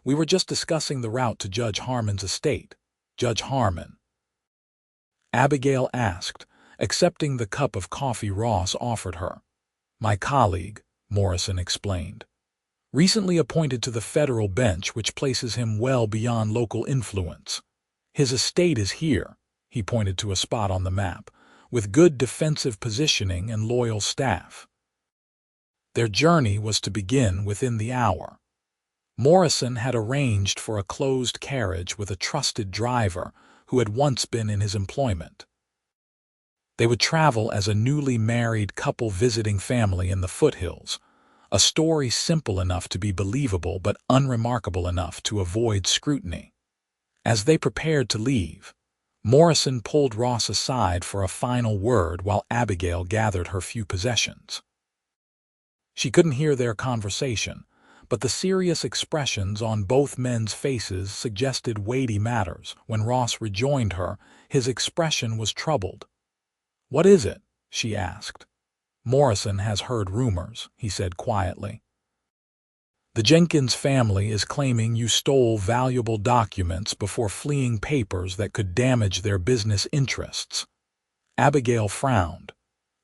We were just discussing the route to Judge Harmon's estate." "Judge Harmon?" Abigail asked, accepting the cup of coffee Ross offered her. "My colleague," Morrison explained. "Recently appointed to the federal bench, which places him well beyond local influence. His estate is here," he pointed to a spot on the map, "with good defensive positioning and loyal staff." Their journey was to begin within the hour. Morrison had arranged for a closed carriage with a trusted driver who had once been in his employment. They would travel as a newly married couple visiting family in the foothills, a story simple enough to be believable but unremarkable enough to avoid scrutiny. As they prepared to leave, Morrison pulled Ross aside for a final word while Abigail gathered her few possessions. She couldn't hear their conversation, but the serious expressions on both men's faces suggested weighty matters. When Ross rejoined her, his expression was troubled. "What is it?" she asked. "Morrison has heard rumors," he said quietly. "The Jenkins family is claiming you stole valuable documents before fleeing papers that could damage their business interests." Abigail frowned.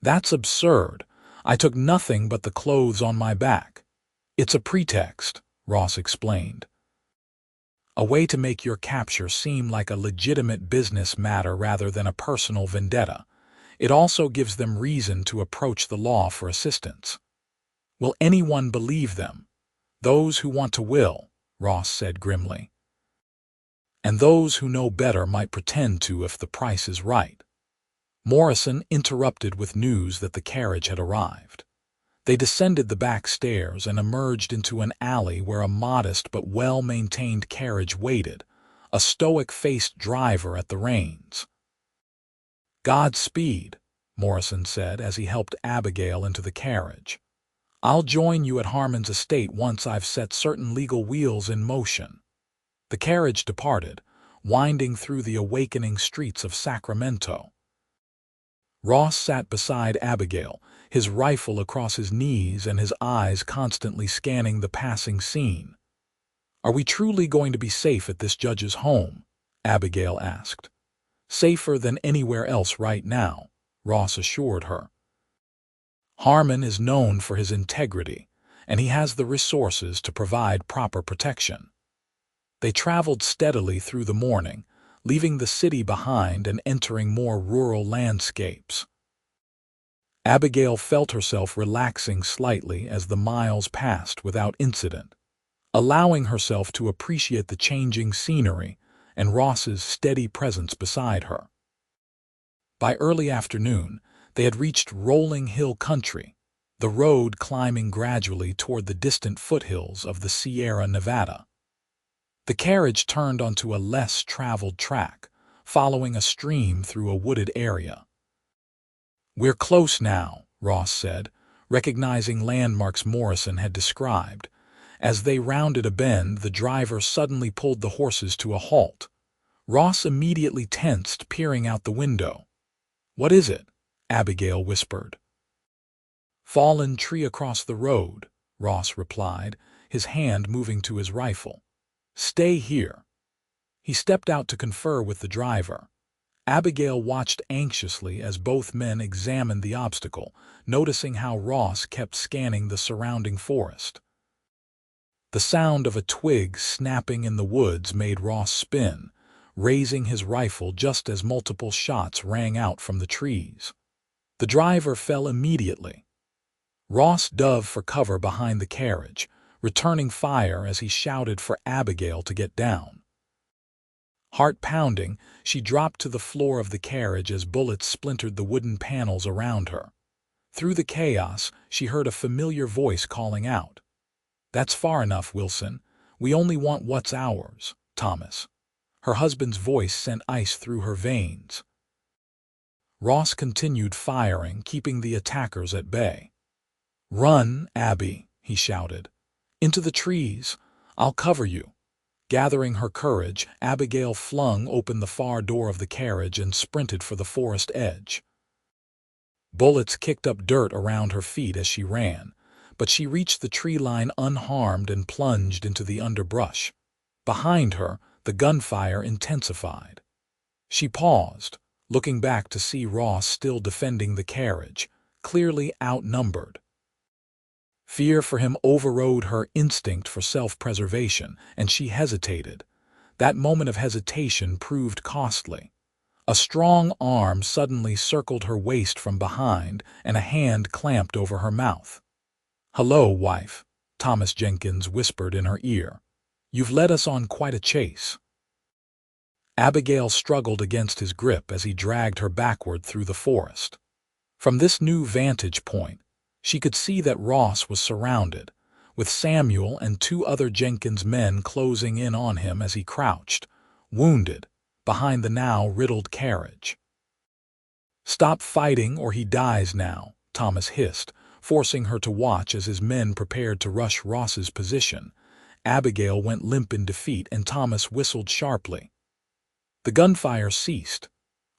"That's absurd. I took nothing but the clothes on my back." "It's a pretext," Ross explained. "A way to make your capture seem like a legitimate business matter rather than a personal vendetta. It also gives them reason to approach the law for assistance." "Will anyone believe them?" "Those who want to will," Ross said grimly. "And those who know better might pretend to if the price is right." Morrison interrupted with news that the carriage had arrived. They descended the back stairs and emerged into an alley where a modest but well-maintained carriage waited, a stoic-faced driver at the reins. "Godspeed," Morrison said as he helped Abigail into the carriage. "I'll join you at Harmon's estate once I've set certain legal wheels in motion." The carriage departed, winding through the awakening streets of Sacramento. Ross sat beside Abigail, his rifle across his knees and his eyes constantly scanning the passing scene. "Are we truly going to be safe at this judge's home?" Abigail asked. "Safer than anywhere else right now," Ross assured her. "Harmon is known for his integrity, and he has the resources to provide proper protection." They traveled steadily through the morning, leaving the city behind and entering more rural landscapes. Abigail felt herself relaxing slightly as the miles passed without incident, allowing herself to appreciate the changing scenery and Ross's steady presence beside her. By early afternoon, they had reached rolling hill country, the road climbing gradually toward the distant foothills of the Sierra Nevada. The carriage turned onto a less traveled track, following a stream through a wooded area. "We're close now," Ross said, recognizing landmarks Morrison had described. As they rounded a bend, the driver suddenly pulled the horses to a halt. Ross immediately tensed, peering out the window. "What is it?" Abigail whispered. "Fallen tree across the road," Ross replied, his hand moving to his rifle. "Stay here." He stepped out to confer with the driver. Abigail watched anxiously as both men examined the obstacle, noticing how Ross kept scanning the surrounding forest. The sound of a twig snapping in the woods made Ross spin, raising his rifle just as multiple shots rang out from the trees. The driver fell immediately. Ross dove for cover behind the carriage, returning fire as he shouted for Abigail to get down. Heart pounding, she dropped to the floor of the carriage as bullets splintered the wooden panels around her. Through the chaos, she heard a familiar voice calling out. "That's far enough, Wilson. We only want what's ours, Thomas." Her husband's voice sent ice through her veins. Ross continued firing, keeping the attackers at bay. "Run, Abby," he shouted. "Into the trees. I'll cover you." Gathering her courage, Abigail flung open the far door of the carriage and sprinted for the forest edge. Bullets kicked up dirt around her feet as she ran, but she reached the tree line unharmed and plunged into the underbrush. Behind her, the gunfire intensified. She paused, looking back to see Ross still defending the carriage, clearly outnumbered. Fear for him overrode her instinct for self-preservation, and she hesitated. That moment of hesitation proved costly. A strong arm suddenly circled her waist from behind, and a hand clamped over her mouth. "Hello, wife," Thomas Jenkins whispered in her ear. "You've led us on quite a chase." Abigail struggled against his grip as he dragged her backward through the forest. From this new vantage point, she could see that Ross was surrounded, with Samuel and two other Jenkins men closing in on him as he crouched, wounded, behind the now riddled carriage. "Stop fighting or he dies now," Thomas hissed, forcing her to watch as his men prepared to rush Ross's position. Abigail went limp in defeat and Thomas whistled sharply. The gunfire ceased.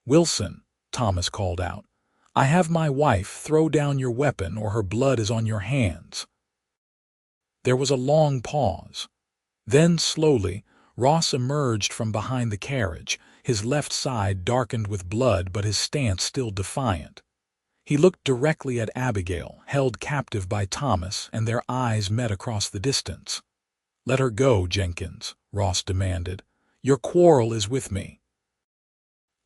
"Wilson," Thomas called out, "I have my wife. Throw down your weapon or her blood is on your hands." There was a long pause. Then, slowly, Ross emerged from behind the carriage, his left side darkened with blood but his stance still defiant. He looked directly at Abigail, held captive by Thomas, and their eyes met across the distance. "Let her go, Jenkins," Ross demanded. "Your quarrel is with me."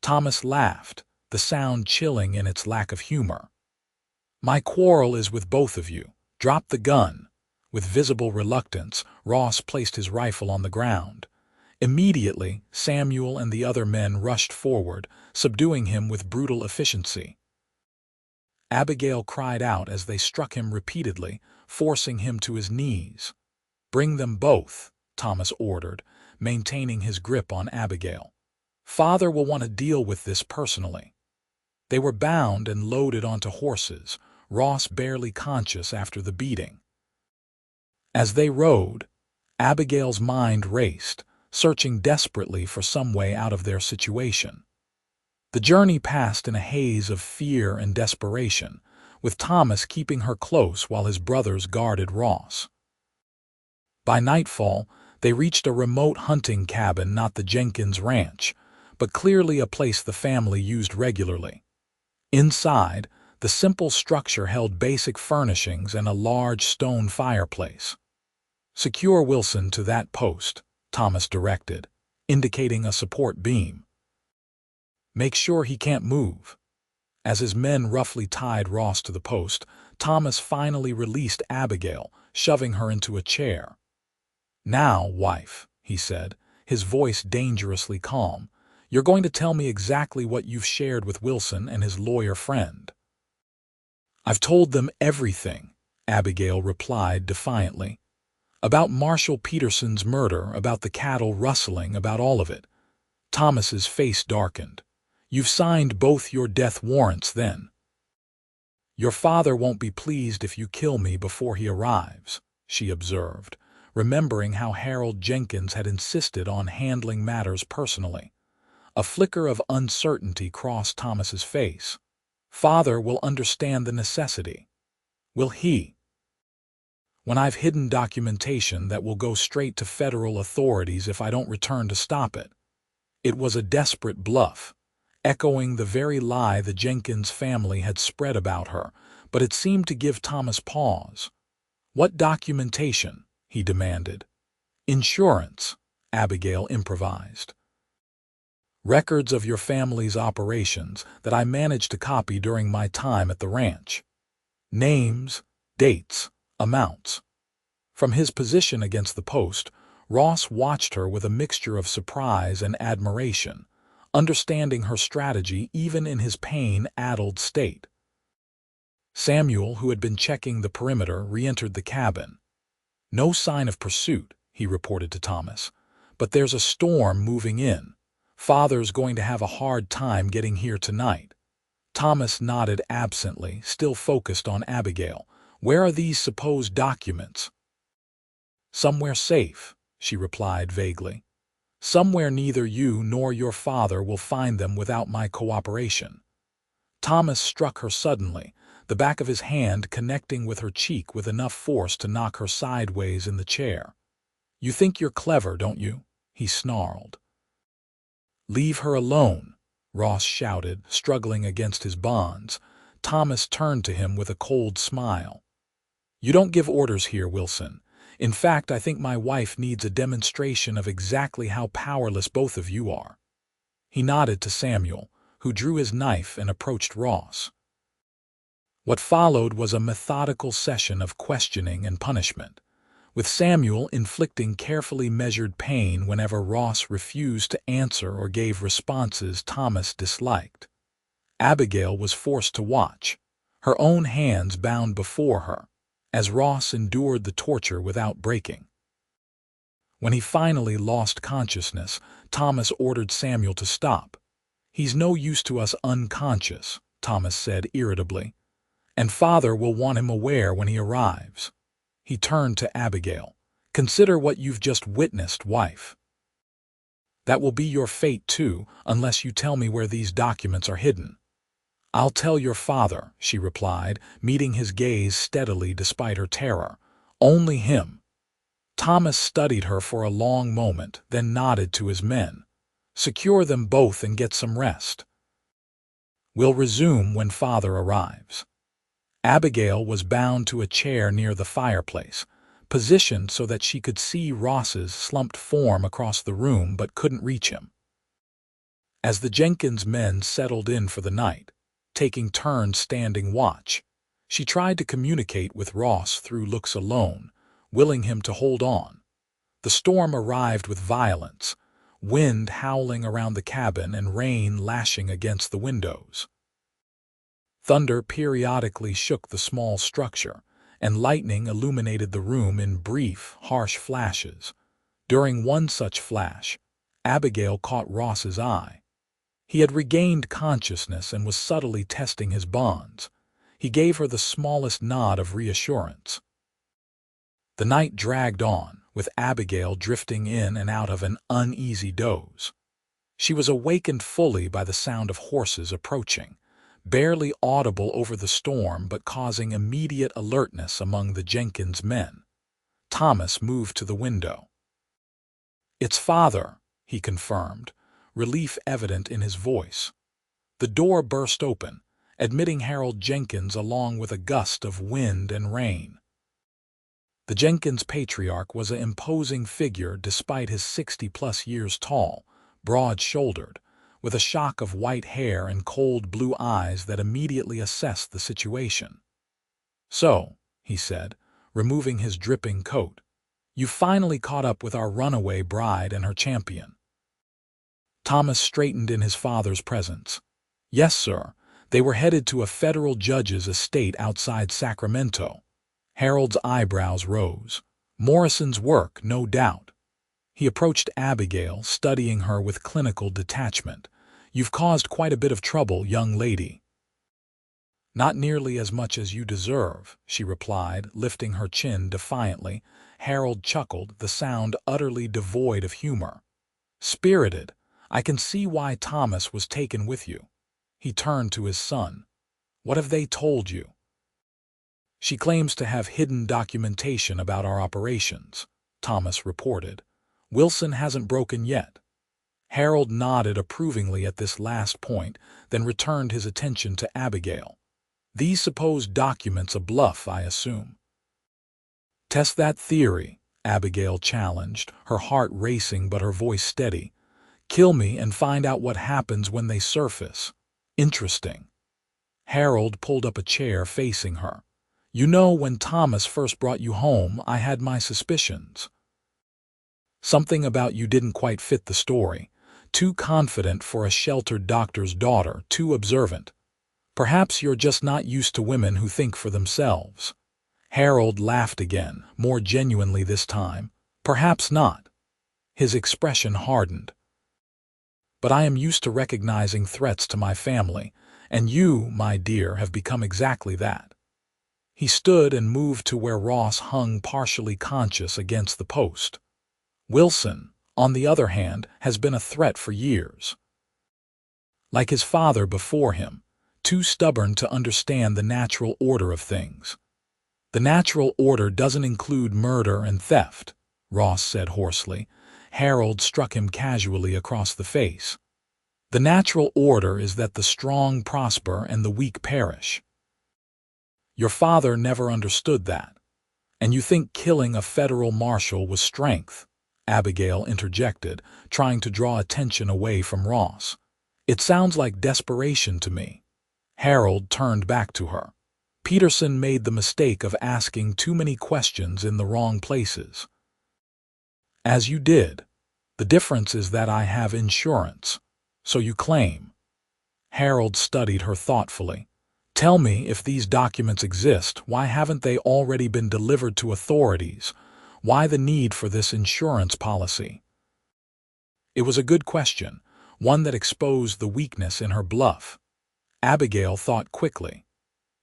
Thomas laughed, the sound chilling in its lack of humor. "My quarrel is with both of you. Drop the gun." With visible reluctance, Ross placed his rifle on the ground. Immediately, Samuel and the other men rushed forward, subduing him with brutal efficiency. Abigail cried out as they struck him repeatedly, forcing him to his knees. "Bring them both," Thomas ordered, maintaining his grip on Abigail. "Father will want to deal with this personally." They were bound and loaded onto horses, Ross barely conscious after the beating. As they rode, Abigail's mind raced, searching desperately for some way out of their situation. The journey passed in a haze of fear and desperation, with Thomas keeping her close while his brothers guarded Ross. By nightfall, they reached a remote hunting cabin, not the Jenkins Ranch, but clearly a place the family used regularly. Inside, the simple structure held basic furnishings and a large stone fireplace. "Secure Wilson to that post," Thomas directed, indicating a support beam. "Make sure he can't move." As his men roughly tied Ross to the post, Thomas finally released Abigail, shoving her into a chair. "Now, wife," he said, his voice dangerously calm, "you're going to tell me exactly what you've shared with Wilson and his lawyer friend." "I've told them everything," Abigail replied defiantly. "About Marshall Peterson's murder, about the cattle rustling, about all of it." Thomas's face darkened. "You've signed both your death warrants, then?" "Your father won't be pleased if you kill me before he arrives," she observed, remembering how Harold Jenkins had insisted on handling matters personally. A flicker of uncertainty crossed Thomas's face. "Father will understand the necessity." "Will he?" "When I've hidden documentation that will go straight to federal authorities if I don't return to stop it." It was a desperate bluff, echoing the very lie the Jenkins family had spread about her, but it seemed to give Thomas pause. "What documentation?" he demanded. "Insurance," Abigail improvised. "Records of your family's operations that I managed to copy during my time at the ranch. Names, dates, amounts." From his position against the post, Ross watched her with a mixture of surprise and admiration, understanding her strategy even in his pain-addled state. Samuel, who had been checking the perimeter, re-entered the cabin. "No sign of pursuit," he reported to Thomas, "but there's a storm moving in. Father's going to have a hard time getting here tonight." Thomas nodded absently, still focused on Abigail. "Where are these supposed documents?" "Somewhere safe," she replied vaguely. "Somewhere neither you nor your father will find them without my cooperation." Thomas struck her suddenly, the back of his hand connecting with her cheek with enough force to knock her sideways in the chair. "You think you're clever, don't you?" he snarled. "Leave her alone," Ross shouted, struggling against his bonds. Thomas turned to him with a cold smile. "You don't give orders here, Wilson. In fact, I think my wife needs a demonstration of exactly how powerless both of you are." He nodded to Samuel, who drew his knife and approached Ross. What followed was a methodical session of questioning and punishment, with Samuel inflicting carefully measured pain whenever Ross refused to answer or gave responses Thomas disliked. Abigail was forced to watch, her own hands bound before her, as Ross endured the torture without breaking. When he finally lost consciousness, Thomas ordered Samuel to stop. "He's no use to us unconscious," Thomas said irritably, "and Father will want him aware when he arrives." He turned to Abigail. "Consider what you've just witnessed, wife. That will be your fate too, unless you tell me where these documents are hidden." "I'll tell your father," she replied, meeting his gaze steadily despite her terror. "Only him." Thomas studied her for a long moment, then nodded to his men. "Secure them both and get some rest. We'll resume when Father arrives." Abigail was bound to a chair near the fireplace, positioned so that she could see Ross's slumped form across the room but couldn't reach him. As the Jenkins men settled in for the night, taking turns standing watch, she tried to communicate with Ross through looks alone, willing him to hold on. The storm arrived with violence, wind howling around the cabin and rain lashing against the windows. Thunder periodically shook the small structure, and lightning illuminated the room in brief, harsh flashes. During one such flash, Abigail caught Ross's eye. He had regained consciousness and was subtly testing his bonds. He gave her the smallest nod of reassurance. The night dragged on, with Abigail drifting in and out of an uneasy doze. She was awakened fully by the sound of horses approaching, barely audible over the storm but causing immediate alertness among the Jenkins men. Thomas moved to the window. "It's father," he confirmed, relief evident in his voice. The door burst open, admitting Harold Jenkins along with a gust of wind and rain. The Jenkins patriarch was an imposing figure despite his 60-plus years tall, broad-shouldered, with a shock of white hair and cold blue eyes that immediately assessed the situation. "So," he said, removing his dripping coat, "you finally caught up with our runaway bride and her champion." Thomas straightened in his father's presence. "Yes, sir. They were headed to a federal judge's estate outside Sacramento." Harold's eyebrows rose. Morrison's work, no doubt. He approached Abigail, studying her with clinical detachment. "You've caused quite a bit of trouble, young lady." "Not nearly as much as you deserve," she replied, lifting her chin defiantly. Harold chuckled, the sound utterly devoid of humor. "Spirited. I can see why Thomas was taken with you." He turned to his son. "What have they told you?" "She claims to have hidden documentation about our operations," Thomas reported. "Wilson hasn't broken yet." Harold nodded approvingly at this last point, then returned his attention to Abigail. "These supposed documents a bluff, I assume." "Test that theory," Abigail challenged, her heart racing but her voice steady. "Kill me and find out what happens when they surface." "Interesting." Harold pulled up a chair facing her. "You know, when Thomas first brought you home, I had my suspicions. Something about you didn't quite fit the story. Too confident for a sheltered doctor's daughter, too observant. Perhaps you're just not used to women who think for themselves." Harold laughed again, more genuinely this time. "Perhaps not." His expression hardened. "But I am used to recognizing threats to my family, and you, my dear, have become exactly that." He stood and moved to where Ross hung partially conscious against the post. "Wilson, on the other hand, has been a threat for years. Like his father before him, too stubborn to understand the natural order of things." "The natural order doesn't include murder and theft," Ross said hoarsely. Harold struck him casually across the face. "The natural order is that the strong prosper and the weak perish. Your father never understood that. And you think killing a federal marshal was strength," Abigail interjected, trying to draw attention away from Ross. "It sounds like desperation to me." Harold turned back to her. "Peterson made the mistake of asking too many questions in the wrong places." "As you did. The difference is that I have insurance." "So you claim." Harold studied her thoughtfully. "Tell me, if these documents exist, why haven't they already been delivered to authorities? Why the need for this insurance policy?" It was a good question, one that exposed the weakness in her bluff. Abigail thought quickly.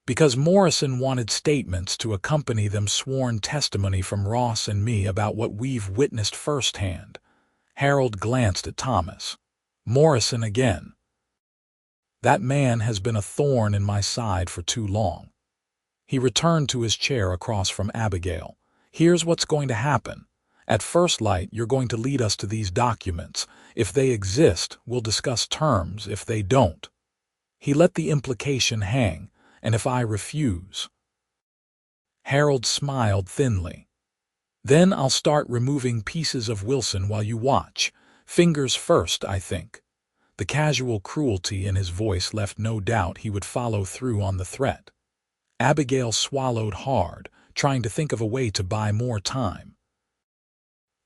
"Because Morrison wanted statements to accompany them, sworn testimony from Ross and me about what we've witnessed firsthand." Harold glanced at Thomas. "Morrison again. That man has been a thorn in my side for too long." He returned to his chair across from Abigail. "Here's what's going to happen. At first light, you're going to lead us to these documents. If they exist, we'll discuss terms. If they don't." He let the implication hang. "And if I refuse?" Harold smiled thinly. "Then I'll start removing pieces of Wilson while you watch. Fingers first, I think." The casual cruelty in his voice left no doubt he would follow through on the threat. Abigail swallowed hard, trying to think of a way to buy more time.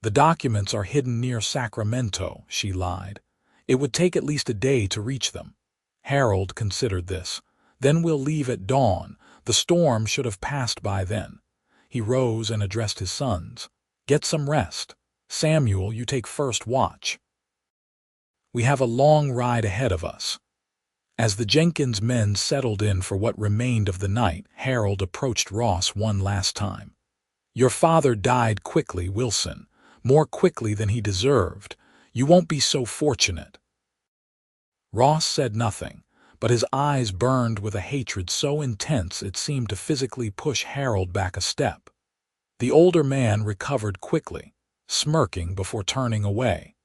"The documents are hidden near Sacramento," she lied. "It would take at least a day to reach them." Harold considered this. Then we'll leave at dawn. The storm should have passed by then." He rose and addressed his sons. "Get some rest. Samuel, you take first watch. We have a long ride ahead of us." As the Jenkins men settled in for what remained of the night, Harold approached Ross one last time. "Your father died quickly, Wilson, more quickly than he deserved. You won't be so fortunate." Ross said nothing, but his eyes burned with a hatred so intense it seemed to physically push Harold back a step. The older man recovered quickly, smirking before turning away.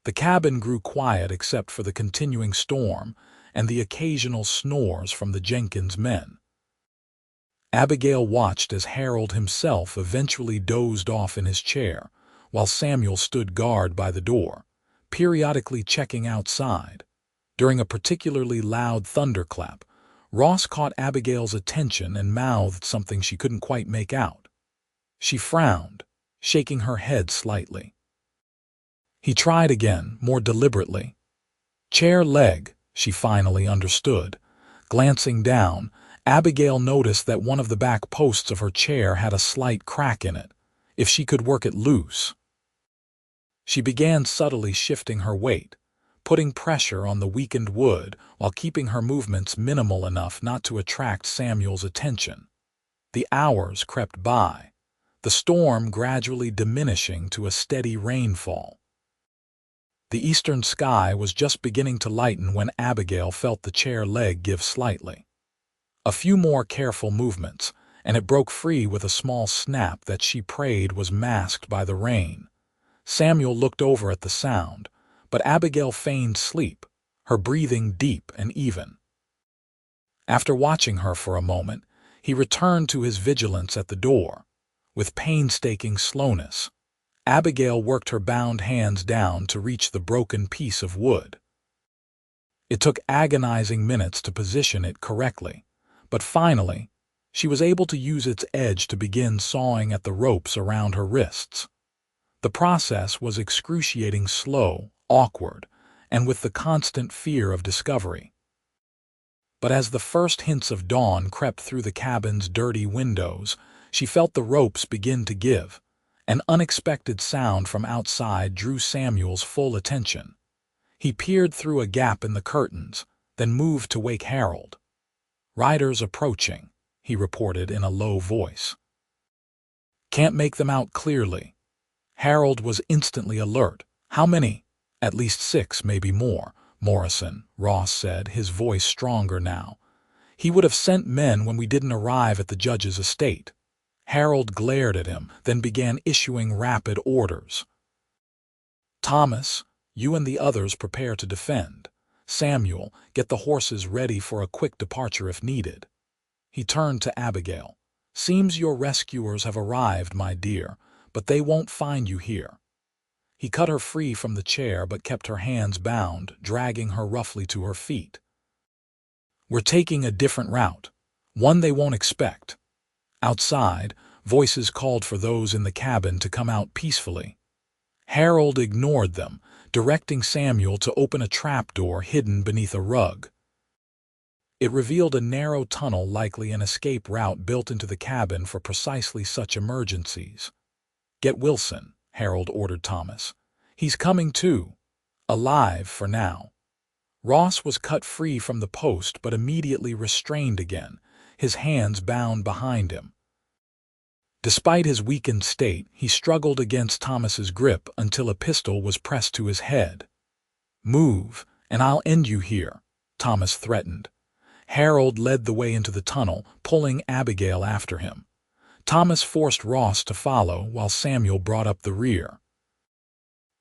The cabin grew quiet except for the continuing storm and the occasional snores from the Jenkins men. Abigail watched as Harold himself eventually dozed off in his chair, while Samuel stood guard by the door, periodically checking outside. During a particularly loud thunderclap, Ross caught Abigail's attention and mouthed something she couldn't quite make out. She frowned, shaking her head slightly. He tried again, more deliberately. "Chair leg," she finally understood. Glancing down, Abigail noticed that one of the back posts of her chair had a slight crack in it. If she could work it loose. She began subtly shifting her weight, putting pressure on the weakened wood while keeping her movements minimal enough not to attract Samuel's attention. The hours crept by, the storm gradually diminishing to a steady rainfall. The eastern sky was just beginning to lighten when Abigail felt the chair leg give slightly. A few more careful movements, and it broke free with a small snap that she prayed was masked by the rain. Samuel looked over at the sound, but Abigail feigned sleep, her breathing deep and even. After watching her for a moment, he returned to his vigilance at the door. With painstaking slowness, Abigail worked her bound hands down to reach the broken piece of wood. It took agonizing minutes to position it correctly, but finally, she was able to use its edge to begin sawing at the ropes around her wrists. The process was excruciating slow, awkward, and with the constant fear of discovery. But as the first hints of dawn crept through the cabin's dirty windows, she felt the ropes begin to give. An unexpected sound from outside drew Samuel's full attention. He peered through a gap in the curtains, then moved to wake Harold. "Riders approaching," he reported in a low voice. "Can't make them out clearly." Harold was instantly alert. "How many?" "At least 6, maybe more, Morrison," Ross said, his voice stronger now. "He would have sent men when we didn't arrive at the judge's estate." Harold glared at him, then began issuing rapid orders. "Thomas, you and the others prepare to defend. Samuel, get the horses ready for a quick departure if needed." He turned to Abigail. "Seems your rescuers have arrived, my dear, but they won't find you here." He cut her free from the chair but kept her hands bound, dragging her roughly to her feet. "We're taking a different route, one they won't expect." Outside, voices called for those in the cabin to come out peacefully. Harold ignored them, directing Samuel to open a trapdoor hidden beneath a rug. It revealed a narrow tunnel, likely an escape route built into the cabin for precisely such emergencies. "Get Wilson," Harold ordered Thomas. "He's coming too. Alive for now." Ross was cut free from the post but immediately restrained again, his hands bound behind him. Despite his weakened state, he struggled against Thomas's grip until a pistol was pressed to his head. "Move, and I'll end you here," Thomas threatened. Harold led the way into the tunnel, pulling Abigail after him. Thomas forced Ross to follow while Samuel brought up the rear.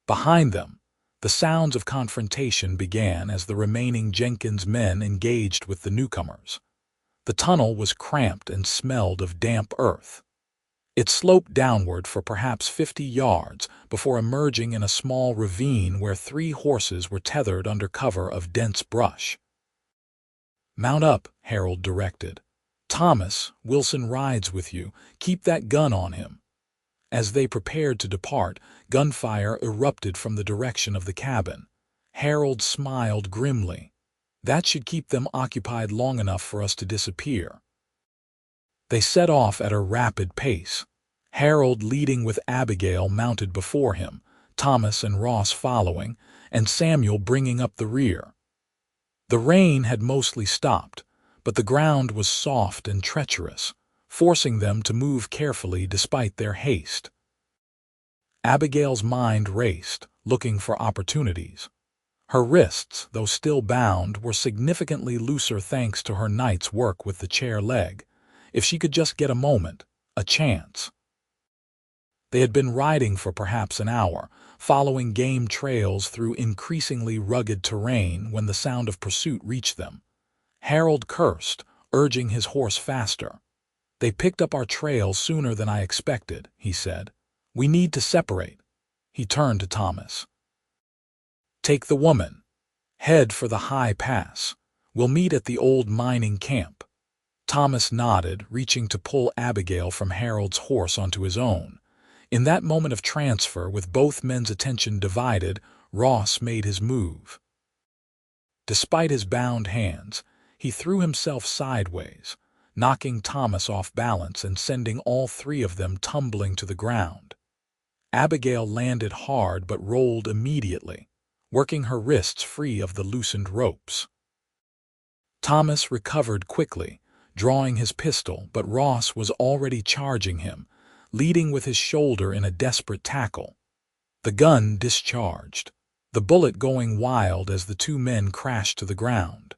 Behind them, the sounds of confrontation began as the remaining Jenkins men engaged with the newcomers. The tunnel was cramped and smelled of damp earth. It sloped downward for perhaps 50 yards before emerging in a small ravine where 3 horses were tethered under cover of dense brush. "Mount up," Harold directed. "Thomas, Wilson rides with you. Keep that gun on him." As they prepared to depart, gunfire erupted from the direction of the cabin. Harold smiled grimly. That should keep them occupied long enough for us to disappear." They set off at a rapid pace, Harold leading with Abigail mounted before him, Thomas and Ross following, and Samuel bringing up the rear. The rain had mostly stopped, but the ground was soft and treacherous, forcing them to move carefully despite their haste. Abigail's mind raced, looking for opportunities. Her wrists, though still bound, were significantly looser thanks to her night's work with the chair leg. If she could just get a moment, a chance. They had been riding for perhaps an hour, following game trails through increasingly rugged terrain when the sound of pursuit reached them. Harold cursed, urging his horse faster. "They picked up our trail sooner than I expected," he said. "We need to separate." He turned to Thomas. "Take the woman. Head for the high pass. We'll meet at the old mining camp." Thomas nodded, reaching to pull Abigail from Harold's horse onto his own. In that moment of transfer, with both men's attention divided, Ross made his move. Despite his bound hands, he threw himself sideways, knocking Thomas off balance and sending all three of them tumbling to the ground. Abigail landed hard but rolled immediately, working her wrists free of the loosened ropes. Thomas recovered quickly, drawing his pistol, but Ross was already charging him, leading with his shoulder in a desperate tackle. The gun discharged, the bullet going wild as the two men crashed to the ground.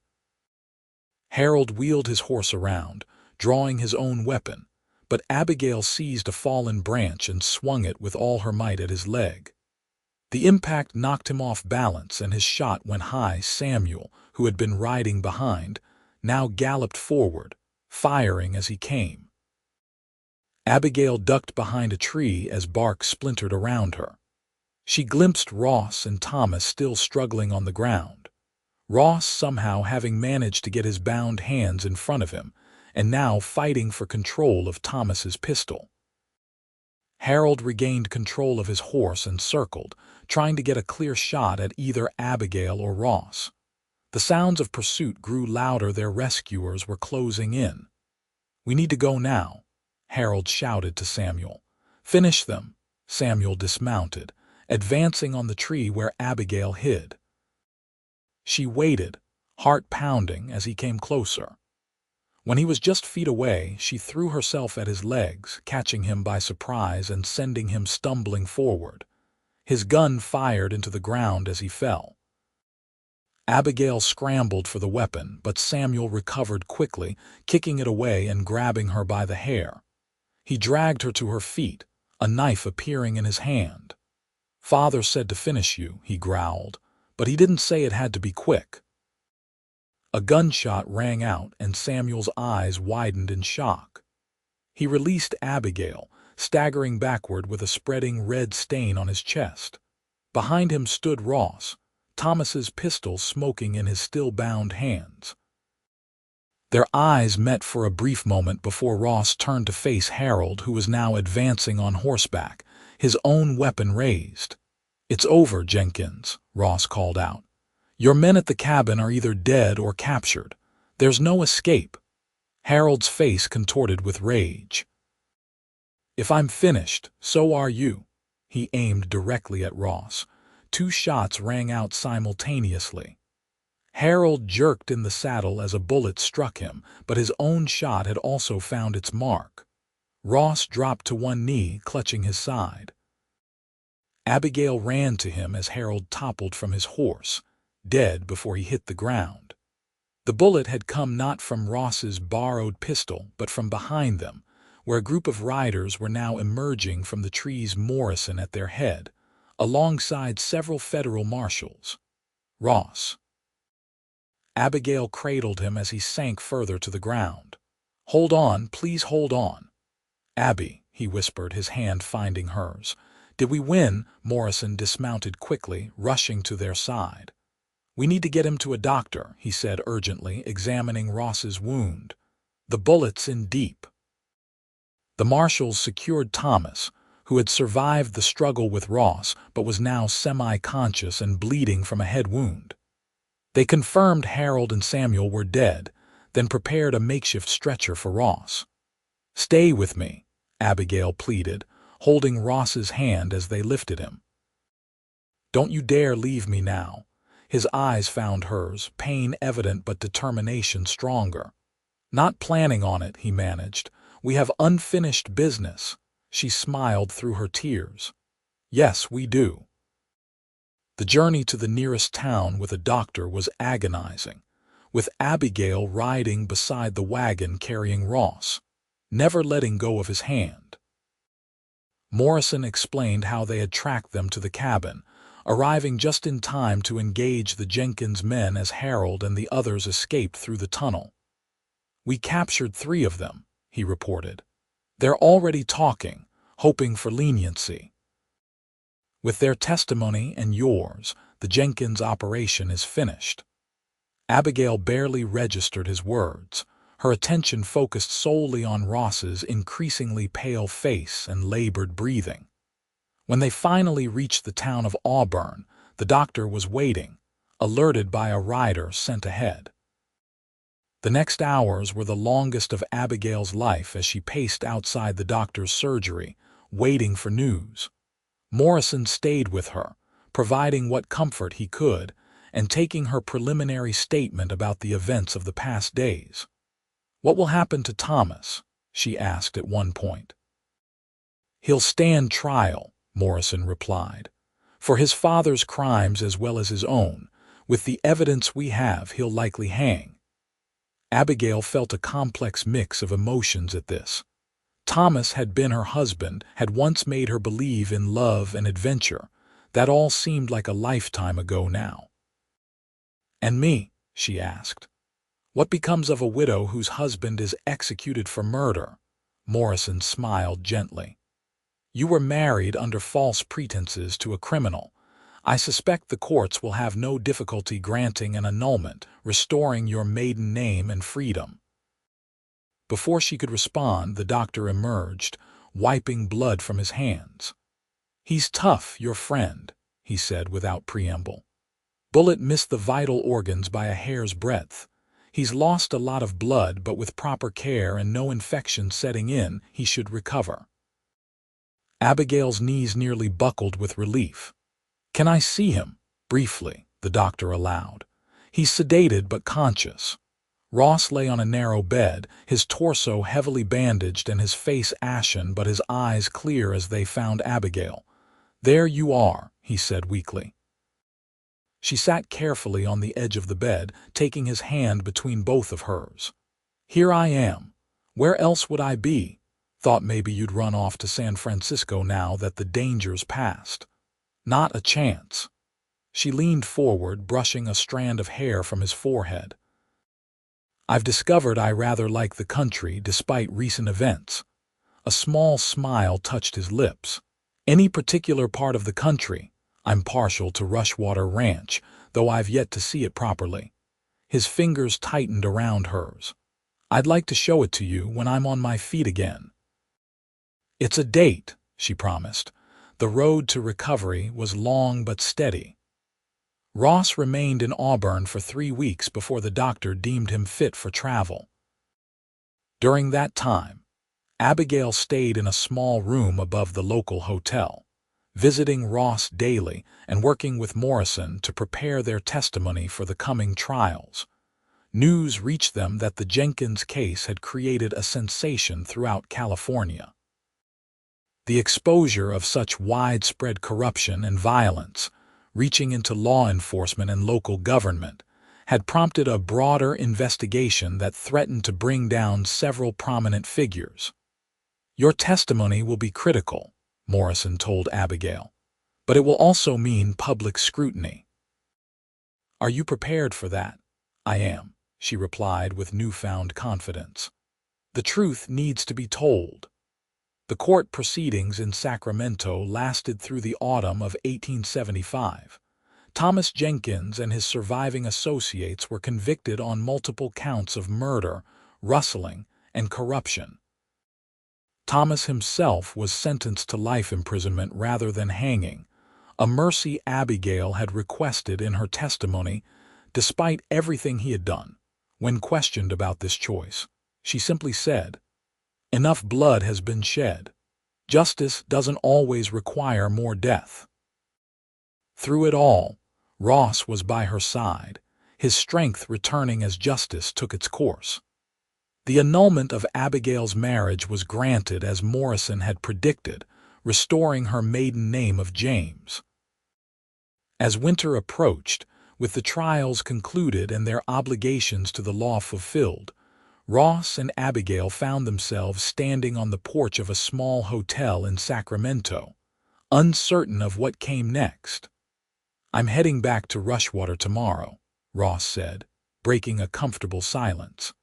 Harold wheeled his horse around, drawing his own weapon, but Abigail seized a fallen branch and swung it with all her might at his leg. The impact knocked him off balance and his shot went high. Samuel, who had been riding behind, now galloped forward, firing as he came. Abigail ducked behind a tree as bark splintered around her. She glimpsed Ross and Thomas still struggling on the ground. Ross somehow having managed to get his bound hands in front of him, and now fighting for control of Thomas's pistol. Harold regained control of his horse and circled, trying to get a clear shot at either Abigail or Ross. The sounds of pursuit grew louder. Their rescuers were closing in. "We need to go now," Harold shouted to Samuel. "Finish them." Samuel dismounted, advancing on the tree where Abigail hid. She waited, heart pounding, as he came closer. When he was just feet away, she threw herself at his legs, catching him by surprise and sending him stumbling forward. His gun fired into the ground as he fell. Abigail scrambled for the weapon, but Samuel recovered quickly, kicking it away and grabbing her by the hair. He dragged her to her feet, a knife appearing in his hand. "Father said to finish you," he growled, "but he didn't say it had to be quick." A gunshot rang out and Samuel's eyes widened in shock. He released Abigail, staggering backward with a spreading red stain on his chest. Behind him stood Ross, Thomas's pistol smoking in his still-bound hands. Their eyes met for a brief moment before Ross turned to face Harold, who was now advancing on horseback, his own weapon raised. "It's over, Jenkins," Ross called out. "Your men at the cabin are either dead or captured. There's no escape." Harold's face contorted with rage. "If I'm finished, so are you." He aimed directly at Ross. Two shots rang out simultaneously. Harold jerked in the saddle as a bullet struck him, but his own shot had also found its mark. Ross dropped to one knee, clutching his side. Abigail ran to him as Harold toppled from his horse, dead before he hit the ground. The bullet had come not from Ross's borrowed pistol, but from behind them, where a group of riders were now emerging from the trees, Morrison at their head, alongside several federal marshals. "Ross." Abigail cradled him as he sank further to the ground. "Hold on, please hold on." "Abby," he whispered, his hand finding hers. "Did we win?" Morrison dismounted quickly, rushing to their side. "We need to get him to a doctor," he said urgently, examining Ross's wound. "The bullet's in deep." The marshals secured Thomas, who had survived the struggle with Ross but was now semi-conscious and bleeding from a head wound. They confirmed Harold and Samuel were dead, then prepared a makeshift stretcher for Ross. "Stay with me," Abigail pleaded, holding Ross's hand as they lifted him. "Don't you dare leave me now." His eyes found hers, pain evident but determination stronger. "Not planning on it," he managed. "We have unfinished business." She smiled through her tears. "Yes, we do." The journey to the nearest town with a doctor was agonizing, with Abigail riding beside the wagon carrying Ross, never letting go of his hand. Morrison explained how they had tracked them to the cabin, arriving just in time to engage the Jenkins men as Harold and the others escaped through the tunnel. "We captured 3 of them," he reported. "They're already talking, hoping for leniency. With their testimony and yours, the Jenkins operation is finished." Abigail barely registered his words, her attention focused solely on Ross's increasingly pale face and labored breathing. When they finally reached the town of Auburn, the doctor was waiting, alerted by a rider sent ahead. The next hours were the longest of Abigail's life as she paced outside the doctor's surgery, waiting for news. Morrison stayed with her, providing what comfort he could, and taking her preliminary statement about the events of the past days. "What will happen to Thomas?" she asked at one point. "He'll stand trial," Morrison replied, "for his father's crimes as well as his own. With the evidence we have, he'll likely hang." Abigail felt a complex mix of emotions at this. Thomas had been her husband, had once made her believe in love and adventure. That all seemed like a lifetime ago now. "And me?" she asked. "What becomes of a widow whose husband is executed for murder?" Morrison smiled gently. "You were married under false pretenses to a criminal. I suspect the courts will have no difficulty granting an annulment, restoring your maiden name and freedom." Before she could respond, the doctor emerged, wiping blood from his hands. "He's tough, your friend," he said without preamble. "Bullet missed the vital organs by a hair's breadth. He's lost a lot of blood, but with proper care and no infection setting in, he should recover." Abigail's knees nearly buckled with relief. "Can I see him?" Briefly, the doctor allowed. "He's sedated but conscious." Ross lay on a narrow bed, his torso heavily bandaged and his face ashen but his eyes clear as they found Abigail. "There you are," he said weakly. She sat carefully on the edge of the bed, taking his hand between both of hers. "Here I am. Where else would I be? Thought maybe you'd run off to San Francisco now that the danger's past." "Not a chance." She leaned forward, brushing a strand of hair from his forehead. "I've discovered I rather like the country despite recent events." A small smile touched his lips. "Any particular part of the country?" "I'm partial to Rushwater Ranch, though I've yet to see it properly." His fingers tightened around hers. "I'd like to show it to you when I'm on my feet again." "It's a date," she promised. The road to recovery was long but steady. Ross remained in Auburn for 3 weeks before the doctor deemed him fit for travel. During that time, Abigail stayed in a small room above the local hotel, visiting Ross daily and working with Morrison to prepare their testimony for the coming trials. News reached them that the Jenkins case had created a sensation throughout California. The exposure of such widespread corruption and violence, reaching into law enforcement and local government, had prompted a broader investigation that threatened to bring down several prominent figures. "Your testimony will be critical," Morrison told Abigail, "but it will also mean public scrutiny." "Are you prepared for that?" "I am," she replied with newfound confidence. "The truth needs to be told." The court proceedings in Sacramento lasted through the autumn of 1875. Thomas Jenkins and his surviving associates were convicted on multiple counts of murder, rustling, and corruption. Thomas himself was sentenced to life imprisonment rather than hanging, a mercy Abigail had requested in her testimony, despite everything he had done. When questioned about this choice, she simply said, "Enough blood has been shed. Justice doesn't always require more death." Through it all, Ross was by her side, his strength returning as justice took its course. The annulment of Abigail's marriage was granted as Morrison had predicted, restoring her maiden name of James. As winter approached, with the trials concluded and their obligations to the law fulfilled, Ross and Abigail found themselves standing on the porch of a small hotel in Sacramento, uncertain of what came next. "I'm heading back to Rushwater tomorrow," Ross said, breaking a comfortable silence.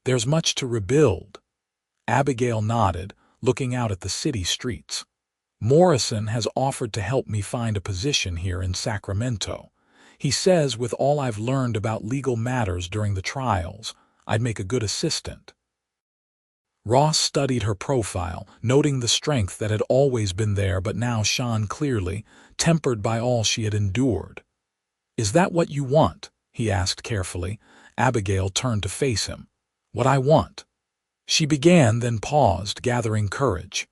"There's much to rebuild." Abigail nodded, looking out at the city streets. "Morrison has offered to help me find a position here in Sacramento. He says with all I've learned about legal matters during the trials, I'd make a good assistant." Ross studied her profile, noting the strength that had always been there but now shone clearly, tempered by all she had endured. "Is that what you want?" he asked carefully. Abigail turned to face him. "What I want?" She began, then paused, gathering courage.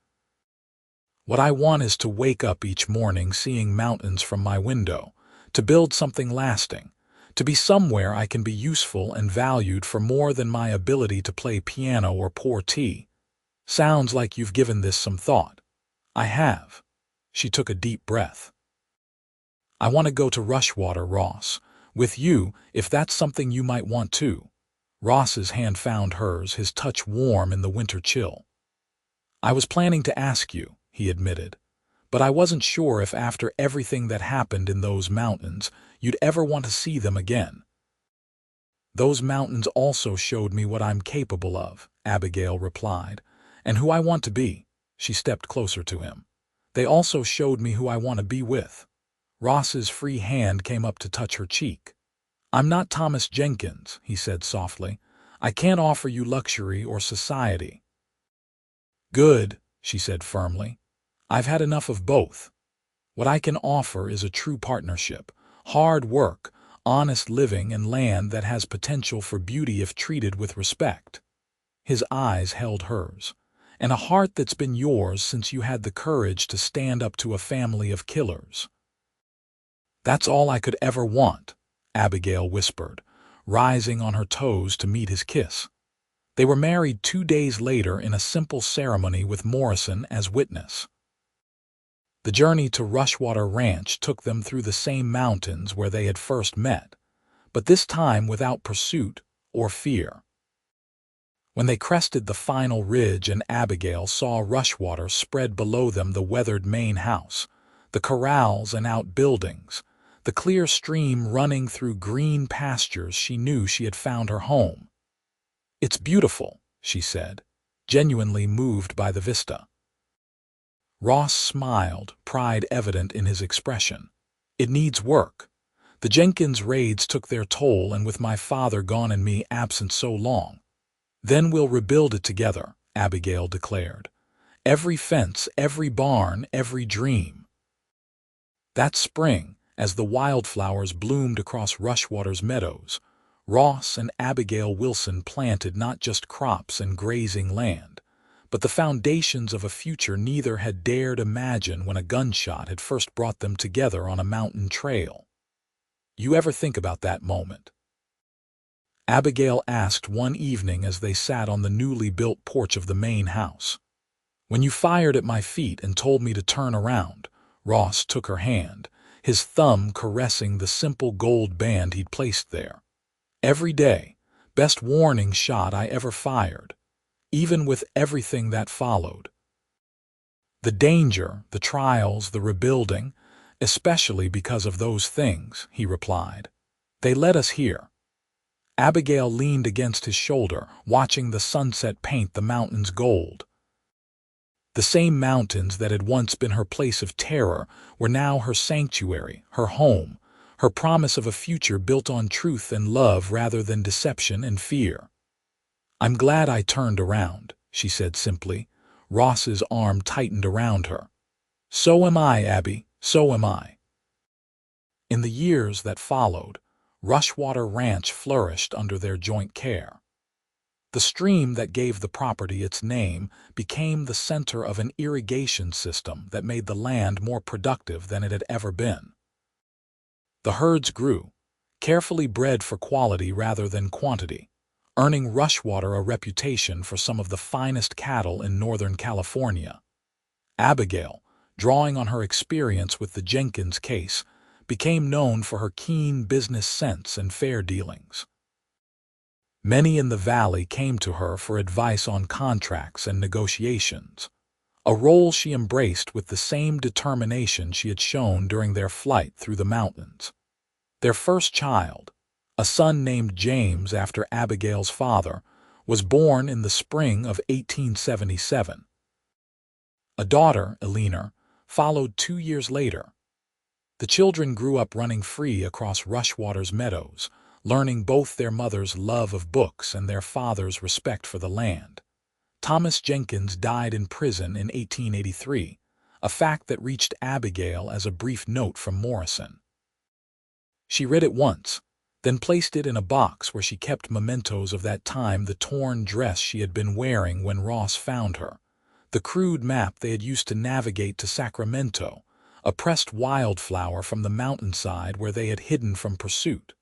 "What I want is to wake up each morning seeing mountains from my window, to build something lasting, to be somewhere I can be useful and valued for more than my ability to play piano or pour tea. Sounds like you've given this some thought." "I have." She took a deep breath. "I want to go to Rushwater, Ross, with you, if that's something you might want too." Ross's hand found hers, his touch warm in the winter chill. "I was planning to ask you," he admitted, "but I wasn't sure if after everything that happened in those mountains, you'd ever want to see them again." "Those mountains also showed me what I'm capable of," Abigail replied, "and who I want to be." She stepped closer to him. "They also showed me who I want to be with." Ross's free hand came up to touch her cheek. "I'm not Thomas Jenkins," he said softly. "I can't offer you luxury or society." "Good," she said firmly. "I've had enough of both. What I can offer is a true partnership, hard work, honest living, and land that has potential for beauty if treated with respect." His eyes held hers. "And a heart that's been yours since you had the courage to stand up to a family of killers." "That's all I could ever want," Abigail whispered, rising on her toes to meet his kiss. They were married 2 days later in a simple ceremony with Morrison as witness. The journey to Rushwater Ranch took them through the same mountains where they had first met, but this time without pursuit or fear. When they crested the final ridge and Abigail saw Rushwater spread below them, the weathered main house, the corrals and outbuildings, the clear stream running through green pastures, she knew she had found her home. "It's beautiful," she said, genuinely moved by the vista. Ross smiled, pride evident in his expression. "It needs work. The Jenkins raids took their toll, and with my father gone and me absent so long. Then we'll rebuild it together," Abigail declared. "Every fence, every barn, every dream." That spring, as the wildflowers bloomed across Rushwater's meadows, Ross and Abigail Wilson planted not just crops and grazing land, but the foundations of a future neither had dared imagine when a gunshot had first brought them together on a mountain trail. "You ever think about that moment?" Abigail asked one evening as they sat on the newly built porch of the main house. "When you fired at my feet and told me to turn around," Ross took her hand, his thumb caressing the simple gold band he'd placed there. "Every day, best warning shot I ever fired, even with everything that followed. The danger, the trials, the rebuilding, especially because of those things," he replied. "They led us here." Abigail leaned against his shoulder, watching the sunset paint the mountains gold. The same mountains that had once been her place of terror were now her sanctuary, her home, her promise of a future built on truth and love rather than deception and fear. "I'm glad I turned around," she said simply. Ross's arm tightened around her. "So am I, Abby, so am I." In the years that followed, Rushwater Ranch flourished under their joint care. The stream that gave the property its name became the center of an irrigation system that made the land more productive than it had ever been. The herds grew, carefully bred for quality rather than quantity, earning Rushwater a reputation for some of the finest cattle in Northern California. Abigail, drawing on her experience with the Jenkins case, became known for her keen business sense and fair dealings. Many in the valley came to her for advice on contracts and negotiations, a role she embraced with the same determination she had shown during their flight through the mountains. Their first child, a son named James after Abigail's father, was born in the spring of 1877. A daughter, Eleanor, followed 2 years later. The children grew up running free across Rushwater's meadows, learning both their mother's love of books and their father's respect for the land. Thomas Jenkins died in prison in 1883, a fact that reached Abigail as a brief note from Morrison. She read it once, then placed it in a box where she kept mementos of that time, the torn dress she had been wearing when Ross found her, the crude map they had used to navigate to Sacramento, a pressed wildflower from the mountainside where they had hidden from pursuit.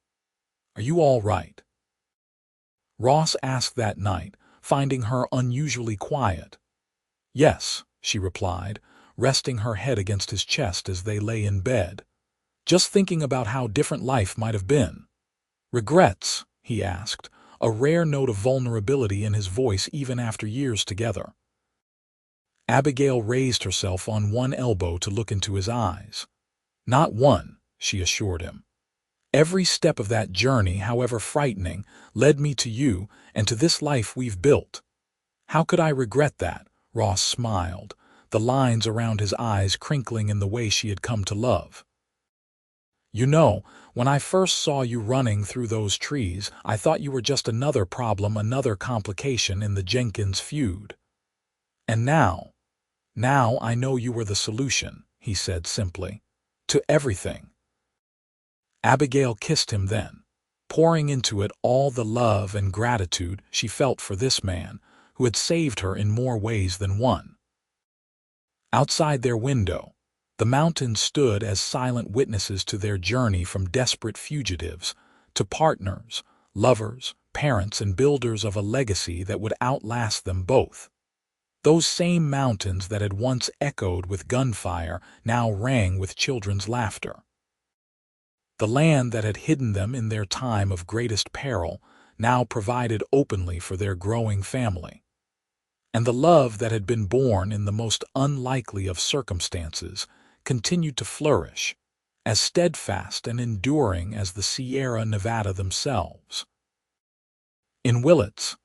"Are you all right?" Ross asked that night, finding her unusually quiet. "Yes," she replied, resting her head against his chest as they lay in bed. "Just thinking about how different life might have been." "Regrets?" he asked, a rare note of vulnerability in his voice even after years together. Abigail raised herself on one elbow to look into his eyes. "Not one," she assured him. "Every step of that journey, however frightening, led me to you and to this life we've built." "How could I regret that?" Ross smiled, the lines around his eyes crinkling in the way she had come to love. "You know, when I first saw you running through those trees, I thought you were just another problem, another complication in the Jenkins feud. And now I know you were the solution," he said simply, "to everything." Abigail kissed him then, pouring into it all the love and gratitude she felt for this man who had saved her in more ways than one. Outside their window, the mountains stood as silent witnesses to their journey from desperate fugitives to partners, lovers, parents, and builders of a legacy that would outlast them both. Those same mountains that had once echoed with gunfire now rang with children's laughter. The land that had hidden them in their time of greatest peril now provided openly for their growing family. And the love that had been born in the most unlikely of circumstances continued to flourish, as steadfast and enduring as the Sierra Nevada themselves. In Willits,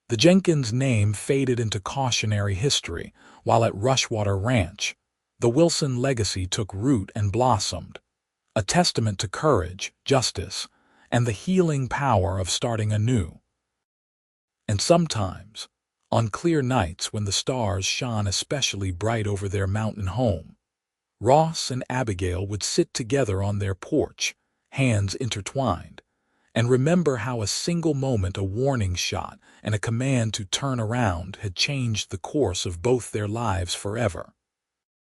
the Jenkins name faded into cautionary history, while at Rushwater Ranch, the Wilson legacy took root and blossomed, a testament to courage, justice, and the healing power of starting anew. And sometimes, on clear nights when the stars shone especially bright over their mountain home, Ross and Abigail would sit together on their porch, hands intertwined, and remember how a single moment, a warning shot, and a command to turn around had changed the course of both their lives forever.